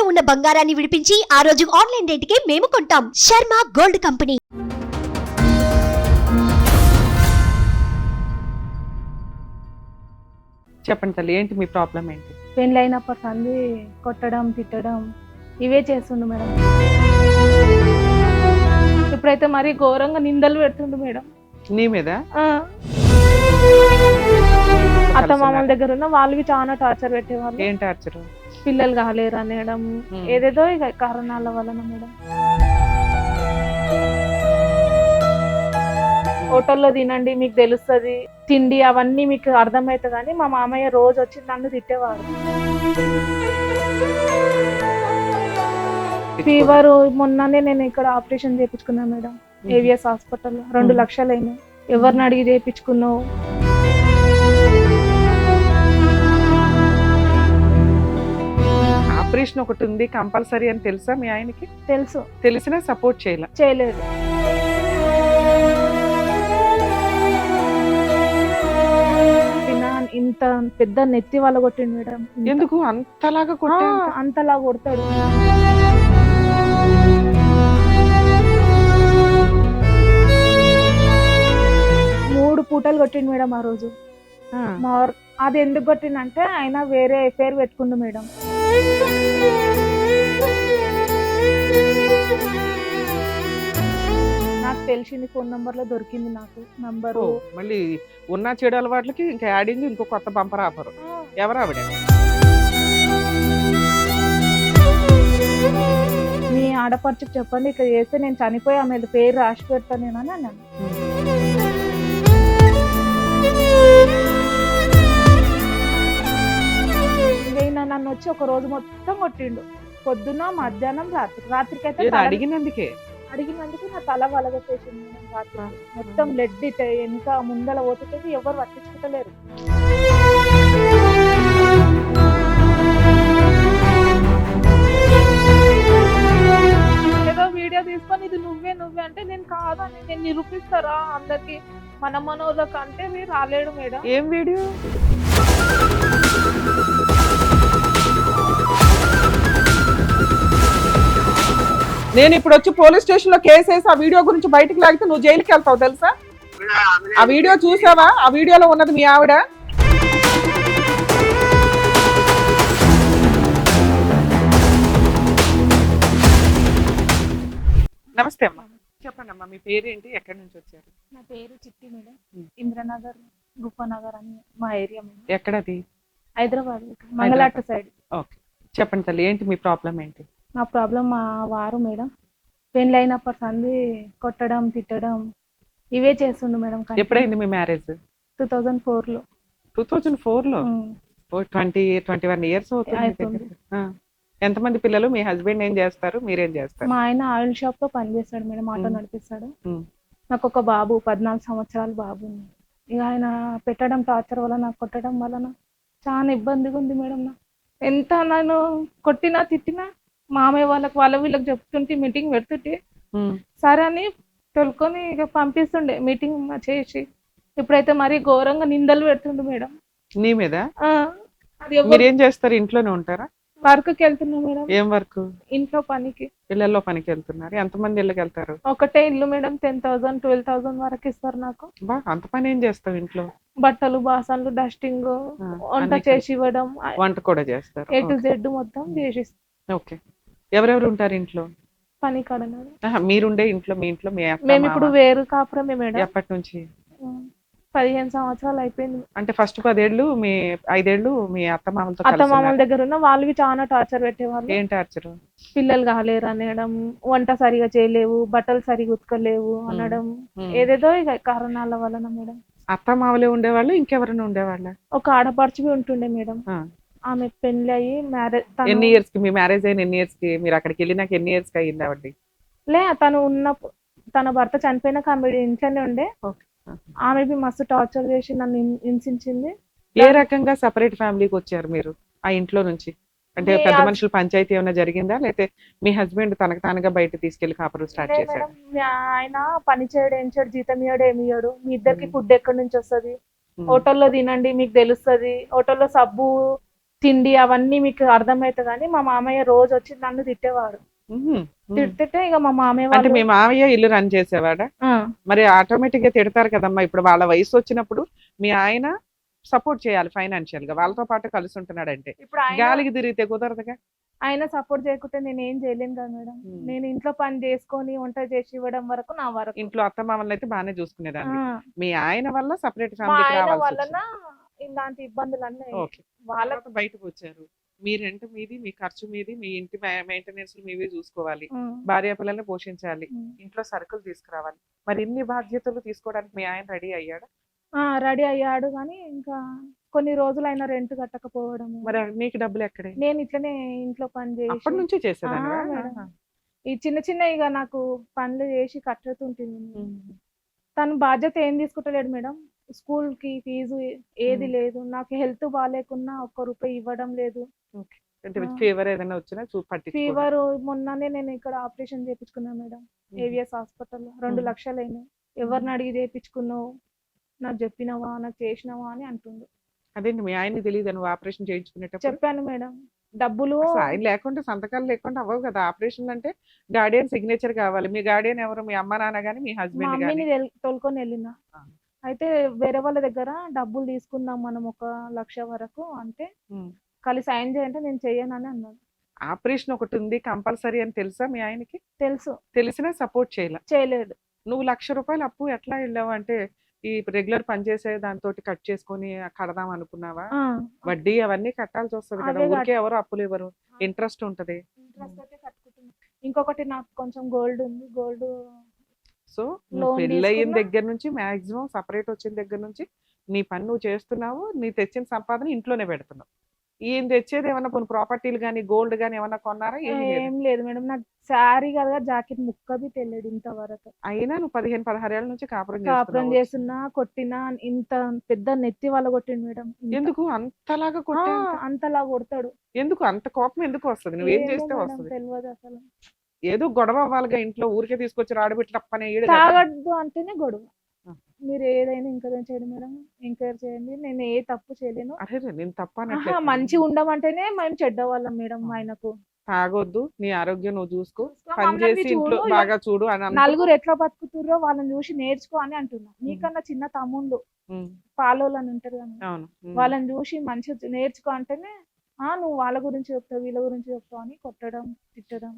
ఇంట్లో ఉన్న బంగారాన్ని విడిపించి ఆ రోజు ఆన్లైన్ రేటుకే మేము కొంటాం. Sharma gold company. చెప్పండి తల్లి, ఏంటి మీ ప్రాబ్లం ఏంటి? పెళ్ళి అయినప్పటి సంది కొట్టడం తిట్టడం ఇవే చేస్తుండు మేడం. ఇప్పుడైతే మరీ ఘోరంగా నిందలు పెడుతుండు మేడం నీ మీద. అత్త మామల దగ్గర ఉన్న వాళ్ళకి చాలా టార్చర్ పెట్టేవాళ్ళు. ఏం టార్చర్? పిల్లలు కాలేరు అనేయడం, ఏదేదో ఇక కారణాల వలన మేడం. హోటల్లో తినండి మీకు తెలుస్తుంది, తిండి అవన్నీ మీకు అర్థమవుతుంది అని మా మామయ్య రోజు వచ్చి నన్ను తిట్టేవాడు. ఫీవర్ మొన్ననే నేను ఇక్కడ ఆపరేషన్ చేయించుకున్నా మేడం, ఏవిఎస్ హాస్పిటల్లో 2 లక్షలు అయినాయి. ఎవరిని అడిగి చేయించుకున్నావు? ఆపరేషన్ ఒకటి ఉంది కంపల్సరీ అని తెలుసా మీ ఆయనకి? తెలుసు. తెలిసినా సపోర్ట్ చేయలేదు. ఇంత పెద్ద నెత్తి వాళ్ళ కొట్టిండు మేడం. ఎందుకు అంతలాగా అంతలా కొడతాడు. మూడు పూటలు కొట్టిండు మేడం ఆ రోజు. అది ఎందుకు కొట్టిందంటే ఆయన వేరే ఎఫ్ఐఆర్ పెట్టుకుండు మేడం. నాకు తెలిసింది ఫోన్ నంబర్ లో దొరికింది నాకు నంబరు. మళ్ళీ ఉన్న చెడు అలవాట్లకి ఇంకా యాడింగ్ ఇంకో కొత్త బంపర్ ఆఫర్. ఎవరు ఆవిడ? మీ ఆడపడుచుకు చెప్పండి ఇక్కడ చేస్తే నేను చనిపోయి ఆమె పేరు రాసి పెడతాను నేను అని అన్నాను. నన్ను వచ్చి ఒక రోజు మొత్తం కొట్టిండు, పొద్దున్న మధ్యాహ్నం రాత్రికి అయితే అడిగినందుకే నా తల వలగొట్టేసింది. రాత్రి మొత్తం బ్లడ్ ఇంకా ముందల పోతుంటే ఎవరు పట్టించుకుంటలేరు. ఏదో వీడియో తీసుకొని ఇది నువ్వే అంటే నేను కాదని నేను నిరూపిస్తారా అందరికి మన మనోళ్ళకి అంటే మీరు రాలేడు మేడం. ఏం వీడియో? నేను ఇప్పుడు వచ్చి పోలీస్ స్టేషన్ లో కేసు వేసి ఆ వీడియో గురించి బయటకు లాగితే నువ్వు జైలుకి వెళ్తావు తెలుసా? ఆ వీడియో చూసావా? ఆ వీడియోలో ఉన్నది మీ ఆవిడ. నమస్తే అమ్మా, చెప్పండి అమ్మా, మీ పేరేంటి, ఎక్కడి నుంచి వచ్చారు? నా పేరు చిట్టి మేడం, ఇంద్రనగర్ గుఫనగర్ అని మా ఏరియా. ఎక్కడది? హైదరాబాద్, మంగళాట సైడ్. ఓకే, చెప్పండి తల్లి, ఏంటి మీ ప్రాబ్లం ఏంటి? నా ప్రాబ్లం మా వారు మేడం పెళ్ళి అయినప్పటి సంది కొట్టడం తిట్టడం ఇవే చేస్తుండు మేడం. ఎప్పుడైంది మీ మ్యారేజ్? 2004 లో. 2004 లో? 21 ఇయర్స్ అవుతుంది. ఎంతమంది పిల్లలు? మీ హస్బెండ్ ఏం చేస్తారు, మీరేం చేస్తారు? మా ఆయన ఆయిల్ షాప్ లో పనిచేస్తాడు మేడం, ఆటో నడిపిస్తాడు. నాకు ఒక బాబు 14 సంవత్సరాల బాబు ఉంది. ఇక ఆయన పెట్టడం టార్చర్ వల్ల నాకు కొట్టడం వలన చాలా ఇబ్బందిగా ఉంది మేడం. ఎంత నేను కొట్టినా తిట్టినా మామయ్య వాళ్ళకి వీళ్ళకి చెప్తుంటే మీటింగ్ పెడుతుంటే సరే అని తొలుకొని ఇక పంపిస్తుండే మీటింగ్ చేసి. ఇప్పుడైతే మరీ ఘోరంగా నిందలు పెడుతుండే మేడం నీ మీద. మీరేం చేస్తారు? ఇంట్లోనే ఉంటారా? వర్క్కి వెళ్తున్నా మేడం. ఏం వర్క్? ఇంట్లో పనికి. ఇళ్లలో పనికి వెళ్తున్నారు. ఎంతమంది ఇళ్ళకి వెళ్తారు? ఒకటే ఇల్లు మేడం, 10,000 12,000 వరకు ఇస్తారు నాకు. అంత పని ఏం చేస్తావు ఇంట్లో? బట్టలు బాసన్లు డస్టింగ్ వంట చేసి ఇవ్వడం. వంట కూడా చేస్తారు? A to Z మొత్తం చేసిస్తాం. ఓకే, ఎవరెవరు ఉంటారు ఇంట్లో? పని కాడ మీరుండే ఇంట్లో మీ ఇంట్లో మేము ఇప్పుడు వేరు కాపురమే మేడం. ఎప్పటి నుంచి? 15 సంవత్సరాలు అయిపోయింది. అంటే ఫస్ట్ 5 ఏళ్ళు మీ అత్త మామల దగ్గర ఉన్న వాళ్ళకి చాలా టార్చర్ పెట్టేవాళ్ళు. ఏం టార్చర్? పిల్లలు కాలేరు అనేయడం, వంట సరిగా చేయలేవు, బట్టలు సరిగా ఉతకలేవు అనడం, ఏదేదో ఇక కారణాల వలన మేడం. అత్త మామలే ఉండేవాళ్ళు, ఇంకెవరైనా ఉండేవాళ్ళ? ఒక ఆడపడుచు ఉంటుండే మేడం. ఆమె పెళ్లి అయ్యి మ్యారేజ్. ఎన్ని ఇయర్స్ కి మీ మ్యారేజ్ అయిన? ఎన్ని ఇయర్స్ కి మీరు అక్కడికి వెళ్ళినాక ఎన్ని ఇయర్స్ కి అయ్యింది ఆవిడ? తను ఉన్నప్పుడు తన భర్త చనిపోయినాక ఆమె ఇంట్లోనే ఉండే. ఆమె మస్తు టార్చర్ చేసి నన్ను హింసించింది. ఏ రకంగా సెపరేట్ ఫ్యామిలీకి వచ్చారు మీరు ఆ ఇంట్లో నుంచి? అంటే పెద్ద మనుషుల పంచాయతీ ఏమైనా జరిగిందా, లేకపోతే మీ హస్బెండ్ తనకు తానుగా బయట తీసుకెళ్లి కాపురం స్టార్ట్ చేశారు? ఆయన పని చేయడు, ఏం చేయడు, జీతం ఇయ్యాడు, ఏమి ఇయ్యాడు. మీ ఇద్దరికి ఫుడ్ ఎక్కడి నుంచి వస్తుంది? హోటల్లో తినండి మీకు తెలుస్తుంది, హోటల్లో సబ్బు తిండి అవన్నీ మీకు అర్థమవుతుంది కానీ మా మామయ్య రోజు వచ్చి నన్ను తిట్టేవాడు. తిట్టితే ఇక మా మామయ్య అంటే వాళ్ళు మీ మామయ్య ఇల్లు రన్ చేసేవాడా? ఆ, మరి ఆటోమేటిక్ గా తిడతారు కదమ్మా. ఇప్పుడు వాళ్ళ వయసు వచ్చినప్పుడు మీ ఆయన సపోర్ట్ చేయాలి ఫైనాన్షియల్ గా, వాళ్ళతో పాటు కలిసి ఉంటున్నాడంటే. ఇప్పుడు ఆయన గాలికి తిరిగితే కుదరదుగా. ఆయన సపోర్ట్ చేయకుంటే నేను ఏం చేయలేను కదా మేడం. నేను ఇంట్లో పని చేసుకొని వంట చేసి ఇవ్వడం వరకు నా వరకు. ఇంట్లో అత్త మామల్ని అయితే బాగానే ఆ, చూసుకునేదాన్ని. మీ ఆయన వల్ల సపరేట్ మా ఫ్యామిలీకి ఆయన రావాల్సి వలన వచ్చింది. ఇలాంటి ఇబ్బందులు అన్నీ ఓకే. వాళ్ళ తర్వాత బయటకు వచ్చారు. మీ రెంట్ మీది, మీ ఖర్చు మీది, మీ ఇంటి మెయింటెనెన్స్ మీవి చూసుకోవాలి, భార్య పిల్లల్ని పోషించాలి, ఇంట్లో సరుకులు తీసుకురావాలి. మరి ఇన్ని బాధ్యతలు తీసుకోవడానికి మీ ఆయన రెడీ అయ్యాడా? రెడీ అయ్యాడు కానీ ఇంకా కొన్ని రోజులు అయినా రెంట్ కట్టకపోవడము. మరి నీకు డబ్బులు ఎక్కడే? నేను ఇట్లనే ఇంట్లో పని అప్పటి చేసి నుంచి చేసేదాన్ని. ఆ, మేడం. ఈ చిన్న చిన్న ఇక నాకు పనులు చేసి కట్టుతుంటుంది. తను బాధ్యత ఏం తీసుకుంటలేడు మేడం. స్కూల్ కి ఫీజు ఏది లేదు, నాకు హెల్త్ బాగాలేకున్నా ఒక్క రూపాయి ఇవ్వడం లేదు. అంటే ఫీవర్ ఏదైనా వచ్చినా పట్టించుకోడు. ఫీవర్ మొన్ననే నేను ఇక్కడ ఆపరేషన్ చేయించుకున్నా మేడం, ఏవిఎస్ హాస్పిటల్లో 2 లక్షలు అయినాయి. ఎవరిని అడిగి చేయించుకున్నావు, నాకు చెప్పినావా, నాకు చేసినావా అని అంటుండు. అదేంటి మీ ఆయనకి తెలియదు నువ్వు ఆపరేషన్ చేయించుకునేటప్పుడు? చెప్పాను మేడం, డబ్బులు అసలు ఆయన లేకుండా సంతకాలు లేకుండా అవ్వవు కదా ఆపరేషన్ అంటే. గార్డియన్ సిగ్నేచర్ కావాలి. మీ గార్డియన్ ఎవరు? మీ అమ్మ నాన్న గానీ మీ మా హస్బెండ్ అమ్మని గానీ? తోలుకొని వెళ్ళిన. ఆ. అయితే వేరే వాళ్ళ దగ్గర డబ్బులు తీసుకుందాం మనం 1 లక్ష వరకు అంటే కలిసి సైన్ చేయంటే నేను చెయ్యనని అన్నాను. ఆపరేషన్ ఒకటి ఉంది కంపల్సరీ అని తెలుసా మీ ఆయనకి? తెలుసు, తెలిసినా సపోర్ట్ చేయలేదు. నువ్వు ₹1,00,000 అప్పు ఎట్లా వెళ్ళావు? అంటే ఈ రెగ్యులర్ పని చేసే దాంతో కట్ చేసుకొని కడదాం అనుకున్నావా? వడ్డీ అవన్నీ కట్టాల్సి వస్తుంది కదా. అవే ఊరికే ఎవరు అప్పులు ఇవ్వరు, ఇంట్రెస్ట్ ఉంటది. ఇంట్రెస్ట్ అయితే కట్టుకుంటున్నా. ఇంకొకటి నాకు కొంచెం గోల్డ్ ఉంది, గోల్డ్ సో లోన్ పెళ్ళయిన తీసుకున్నా. దగ్గర నుంచి మాక్సిమం సపరేట్ వచ్చిన దగ్గర నుంచి నీ పని నువ్వు చేస్తున్నావు, నీ తెచ్చిన సంపాదన ఇంట్లోనే పెడుతున్నావు. ఈయన తెచ్చేది ఏమన్నా కొన్ని ప్రాపర్టీలు కానీ గోల్డ్ కానీ ఏమన్నా కొన్నారా? ఏమీ లేదు. ఏం లేదు మేడం, నాకు శారీ కదా జాకెట్ ముక్కది తెలియదు ఇంతవరకు. అయినా నువ్వు 15-16 ఏళ్ల నుంచి కాపురం కాపురం చేస్తున్నావు. చేస్తున్నా, కొట్టినా, ఇంత పెద్ద నెత్తి వాళ్ళ కొట్టిండు మేడం. ఎందుకు అంతలాగా కొట్టే? అంతలా కొడతాడు. ఎందుకు అంత కోపం ఎందుకు వస్తుంది? నువ్వేం చేస్తే ఏమో మేడం, వస్తుంది? తెలియదు అసలు. ఏదో గొడవ అవ్వాలిగా ఇంట్లో. ఊరికే తీసుకొచ్చి రాడబెట్టినప్పనే తాగద్దు అంటేనే గొడవ. ఆ. మీరు ఏదైనా ఎంకరేజ్ చేయండి మేడం, ఎంకరేజ్ చేయండి. నేను ఏ తప్పు చేయలేను. అరే నేను తప్ప మంచిగా ఉండమంటేనే మేము చెడ్డవాళ్ళం మేడం. ఆయనకు తాగొద్దు, నీ ఆరోగ్యం నువ్వు చూసుకో, పని మమ్మల్ని చేసి ఇంట్లో చూడు, బాగా చూడు అని అనుకో. నలుగురు ఎట్లా బతుకుతుర్రో వాళ్ళని చూసి నేర్చుకో అని అంటున్నా. నీకన్నా చిన్న తమ్ముళ్ళు ఉమ్, పాలోళ్ళని ఉంటారు కదా, అవును. వాళ్ళని చూసి మంచిగా నేర్చుకో అంటేనే నువ్వు వాళ్ళ గురించి చెప్తావు, వీళ్ళ గురించి చెప్తావు అని కొట్టడం, తిట్టడం.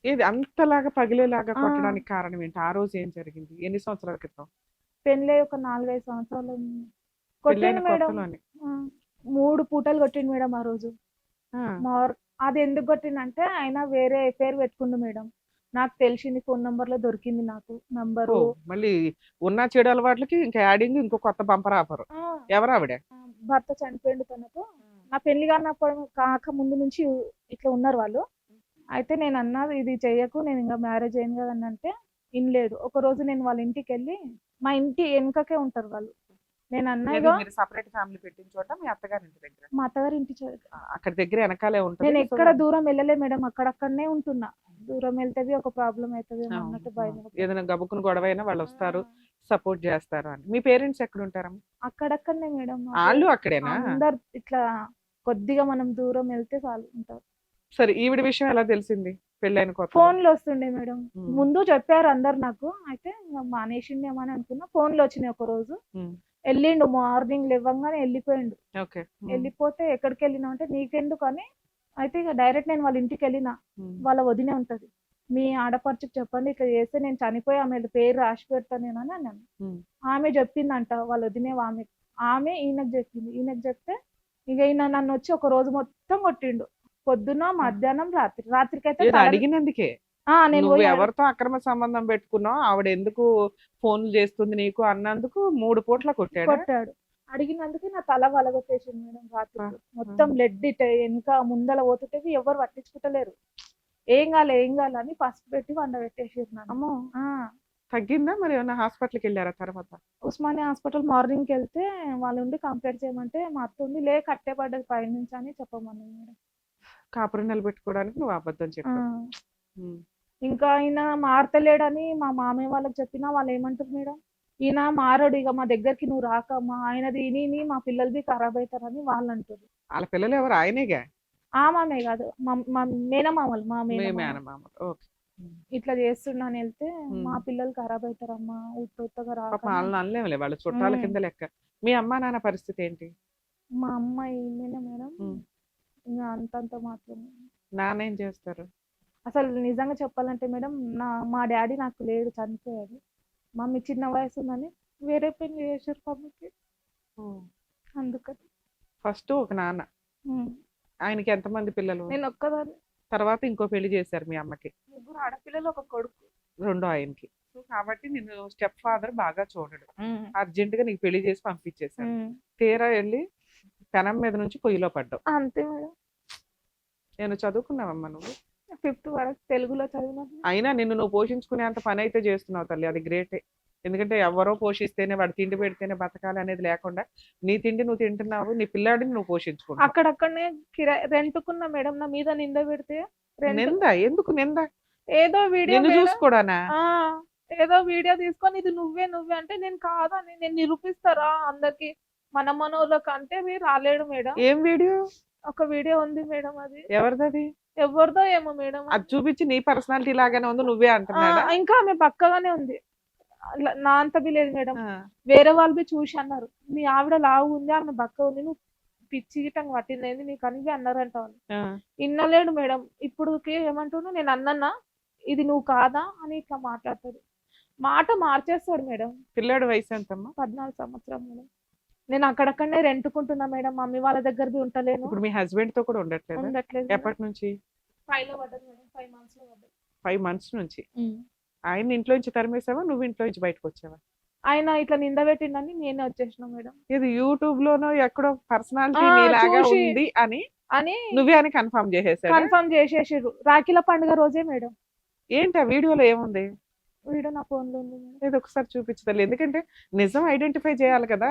ఏది అంతలాగా పగిలేలాగా ఆ. కొట్టడానికి కారణం ఏంటి? ఆ రోజు ఏం జరిగింది? ఎన్ని సంవత్సరాల క్రితం? పెళ్ళై ఒక 4-5 సంవత్సరాలు పెళ్ళైన కొట్టిండు మేడం. కొత్తలోనే? 3 పూటలు కొట్టిండు మేడం ఆ రోజు. ఆ, అది ఎందుకు కొట్టిందంటే ఆయన వేరే ఎఫైర్ పెట్టుకుండు మేడం. నాకు తెలిసింది, ఫోన్ నంబర్ లో దొరికింది నాకు నంబరు. ఓ, మళ్ళీ ఉన్న చెడు అలవాట్లకి ఇంకా యాడింగ్ ఇంకో కొత్త బంపర్ ఆఫర్. ఎవరు ఆవిడ? భర్త చనిపోయిండు తనకు. నా పెళ్లి కాక ముందు నుంచి ఇట్లా ఉన్నారు వాళ్ళు. అయితే నేను అన్నా, ఇది చెయ్యకు, నేను ఇంకా మ్యారేజ్ అయింది కదా అని అంటే వినలేదు. ఒక రోజు నేను వాళ్ళ ఇంటికి వెళ్ళి, మా ఇంటి వెనుకకే ఉంటారు వాళ్ళు. నేను అన్నా, ఏది ఇగో మీరు సపరేట్ ఫ్యామిలీ పెట్టిన చోట మీ అత్తగారి ఇంటి దగ్గర? మా అత్తగారి ఇంటి అక్కడ దగ్గర వెనకాలే ఉంటుంది. నేను ఎక్కడ దూరం వెళ్ళలే మేడం, అక్కడక్కడనే ఉంటున్నా. దూరం వెళ్తే ఒక ప్రాబ్లం అవుతుంది అన్నట్టు భయం. ఏదైనా గబుక్కుని గొడవ అయినా వాళ్ళు వస్తారు, సపోర్ట్ చేస్తారు అని. మీ పేరెంట్స్ ఎక్కడ ఉంటారమ్మా? అక్కడక్కడనే మేడం. వాళ్ళు అక్కడేనా? అందరు ఇట్లా కొద్దిగా మనం దూరం వెళ్తే చాలు ఉంటారు. సరే, ఈవిడ విషయం ఎలా తెలిసింది పెళ్ళైన కొత్త? ఫోన్లు వస్తుండే మేడం. ముందు చెప్పారు అందరు నాకు. అయితే మానేసిండేమో అని అనుకున్నా. ఫోన్లు వచ్చినాయి ఒక రోజు. వెళ్ళిండు, మార్నింగ్ లేవగానే వెళ్ళిపోయిండు. ఓకే. వెళ్ళిపోతే ఎక్కడికి వెళ్ళినా అంటే నీకెందుకు అని. అయితే ఇక డైరెక్ట్ నేను వాళ్ళ ఇంటికి వెళ్ళిన. వాళ్ళ వదినే ఉంటది, మీ ఆడపడుచుకు చెప్పండి ఇట్లా చేస్తే నేను చనిపోయి ఆమె పేరు రాసి పెడతాను నేను అని అన్నాను. ఆమె చెప్పిందంట వాళ్ళ వదినే. ఆమె ఈయనకు చెప్పింది. ఈయనకు చెప్తే ఇక ఈయన నన్ను వచ్చి ఒక రోజు మొత్తం కొట్టిండు. పొద్దున, మధ్యాహ్నం, రాత్రికైతే అడిగినందుకే నేను నువ్వు పోయి ఎవరితో అక్రమ సంబంధం పెట్టుకున్నావు, ఆవిడ ఎందుకు ఫోన్లు చేస్తుంది నీకు అన్నందుకు 3 పూట్ల కొట్టాడు. అడిగినందుకు నా తల వలగొట్టేసింది మేడం. రాత్రి మొత్తం బ్లడ్ వెనక ముందల పోతుంటే ఎవరు పట్టించుకుంటలేరు. ఏం కాలే అని పసుపు పెట్టి వండబెట్టేసారు నన్ను. తగ్గిందా మరి? ఏమన్నా హాస్పిటల్కి వెళ్ళారా తర్వాత? ఉస్మానియా హాస్పిటల్ మార్నింగ్కి వెళ్తే వాళ్ళు ఉండి కంప్లైంట్ చేయమంటే మా అత్త ఉండి కట్టే పడ్డది పైనుంచి అని చెప్పమన్నది మేడం. కాపురం నిలబెట్టుకోవడానికి నువ్వు అబద్ధం చెప్పావు. ఇంకా ఆయన మారతలేడని మా మామయ్య వాళ్ళకి చెప్పినా వాళ్ళు ఏమంటారు మేడం, ఈయన మారడు, ఇక మా దగ్గరికి నువ్వు రాకమ్మా, ఆయనది ఇని మా పిల్లలది ఖరాబ్ అవుతారని వాళ్ళు అంటారు. వాళ్ళ పిల్లలు ఎవరు? ఆయనేగా. ఆ మామే కాదు, మా మేనమామలు, మా మీ మేనమామ మేనమామ. ఓకే. ఇట్లా చేస్తున్నాను వెళ్తే ఉమ్. మా పిల్లలు ఖరాబ్ అవుతారమ్మా, ఉత్తగా పాపం రాక. వాళ్ళని అనలేములే, వాళ్ళ చుట్టాల ఉమ్. కింద లెక్క. మీ అమ్మా నాన్న పరిస్థితి ఏంటి? మా అమ్మాయి మేడం ఉమ్. ఇంకా అంతంత మాత్రమే. నాన్న ఏం చేస్తారు? అసలు నిజంగా చెప్పాలంటే మేడం, మా డాడీ నాకు లేడు, చనిపోయాడు. మమ్మీ చిన్న వయసు ఉందని వేరే పెళ్లి చేశారు మమ్మీకి, అందుకని. ఫస్ట్ ఒక నాన్న, ఉమ్. ఆయనకి ఎంతమంది పిల్లలు? నేను ఒక్కదాన్ని. తర్వాత ఇంకో పెళ్లి చేశారు మీ అమ్మకి, 3 ఆడపిల్లలు, ఒక కొడుకు. రెండో ఆయనకి. సో కాబట్టి నేను స్టెప్ ఫాదర్ బాగా చూడడు, అర్జెంట్ గా నీకు పెళ్లి చేసి పంపించేశాను. తీరా వెళ్ళి పెనం మీద నుంచి పొయ్యిలో పడ్డావు. అంతే మేడం. నేను చదువుకున్నావమ్మా నువ్వు? 5th వరకు తెలుగులో చదివినా. అయినా నిన్ను నువ్వు పోషించుకునే అంత పని అయితే చేస్తున్నావు తల్లి, అది గ్రేటే. ఎందుకంటే ఎవరో పోషిస్తేనే, వాడు తిండి పెడితేనే బతకాలి అనేది లేకుండా నీ తిండి నువ్వు తింటున్నావు, నీ పిల్లాడిని నువ్వు పోషించుకుంటావు. అక్కడక్కడనే రెంట్కున్నా మేడం, నా మీద నింద పెడితే. నింద ఎందుకు? నింద ఏదో వీడియో నిన్ను చూసుకోడానా? ఏదో వీడియో తీసుకొని ఇది నువ్వే అంటే నేను కాదని నేను నిరూపిస్తారా అందరికి, మన మనోళ్ళకి అంటే మీరు రాలేడు మేడం. ఏం వీడియో? ఒక వీడియో ఉంది మేడం, అది ఎవరిది? ఎవరిదో ఏమో మేడం. అది చూపించి నీ పర్సనాలిటీ లాగానే ఉంది, నువ్వే అంటున్నాడా? ఇంకా ఆమె పక్కగానే ఉంది, నా అంత లేదు మేడం. వేరే వాళ్ళు చూసి అన్నారు, మీ ఆవిడ లావు ఉంది, ఆమె బక్క ఉంది, నువ్వు పిచ్చి గిట్టంగా పట్టింది నీకు అని అన్నారంట వాళ్ళు. ఇన్నలేడు మేడం. ఇప్పుడు ఏమంటున్నా, నేను అన్నన్నా ఇది నువ్వు కాదా అని ఇట్లా మాట్లాడతాడు, మాట మార్చేస్తాడు మేడం. పిల్లాడు వయసు ఎంతమ్మా? 14 సంవత్సరం మేడం. నేను అక్కడక్కడనే రెంట్కుంటున్నా మేడం, మమ్మీ వాళ్ళ దగ్గరది ఉంటలేను. ఇప్పుడు మీ హస్బెండ్ తో కూడా ఉండట్లేదు? ఉండట్లేదు. ఎప్పటి నుంచి? 5 లో పడ్డది మేడం, 5 months లో పడ్డది. 5 months నుంచి. ఆయన ఇంట్లో నుంచి తరిమేసావా, నువ్వు ఇంట్లో నుంచి బయటకు వచ్చావా? ఆయన ఇట్లా నింద పెట్టిండని నేనే వచ్చేసిన మేడం. ఇది యూట్యూబ్ లోనో ఎక్కడో పర్సనాలిటీ లాగా ఉంది అని నువ్వే అని కన్ఫర్మ్ చేసేసారు. రాఖీల పండుగ రోజే మేడం. ఏంటి ఆ వీడియోలో ఏముంది? వీడియో నా ఫోన్ లో ఉంది. ఇది ఒకసారి చూపించదు, ఎందుకంటే నిజం ఐడెంటిఫై చేయాలి కదా.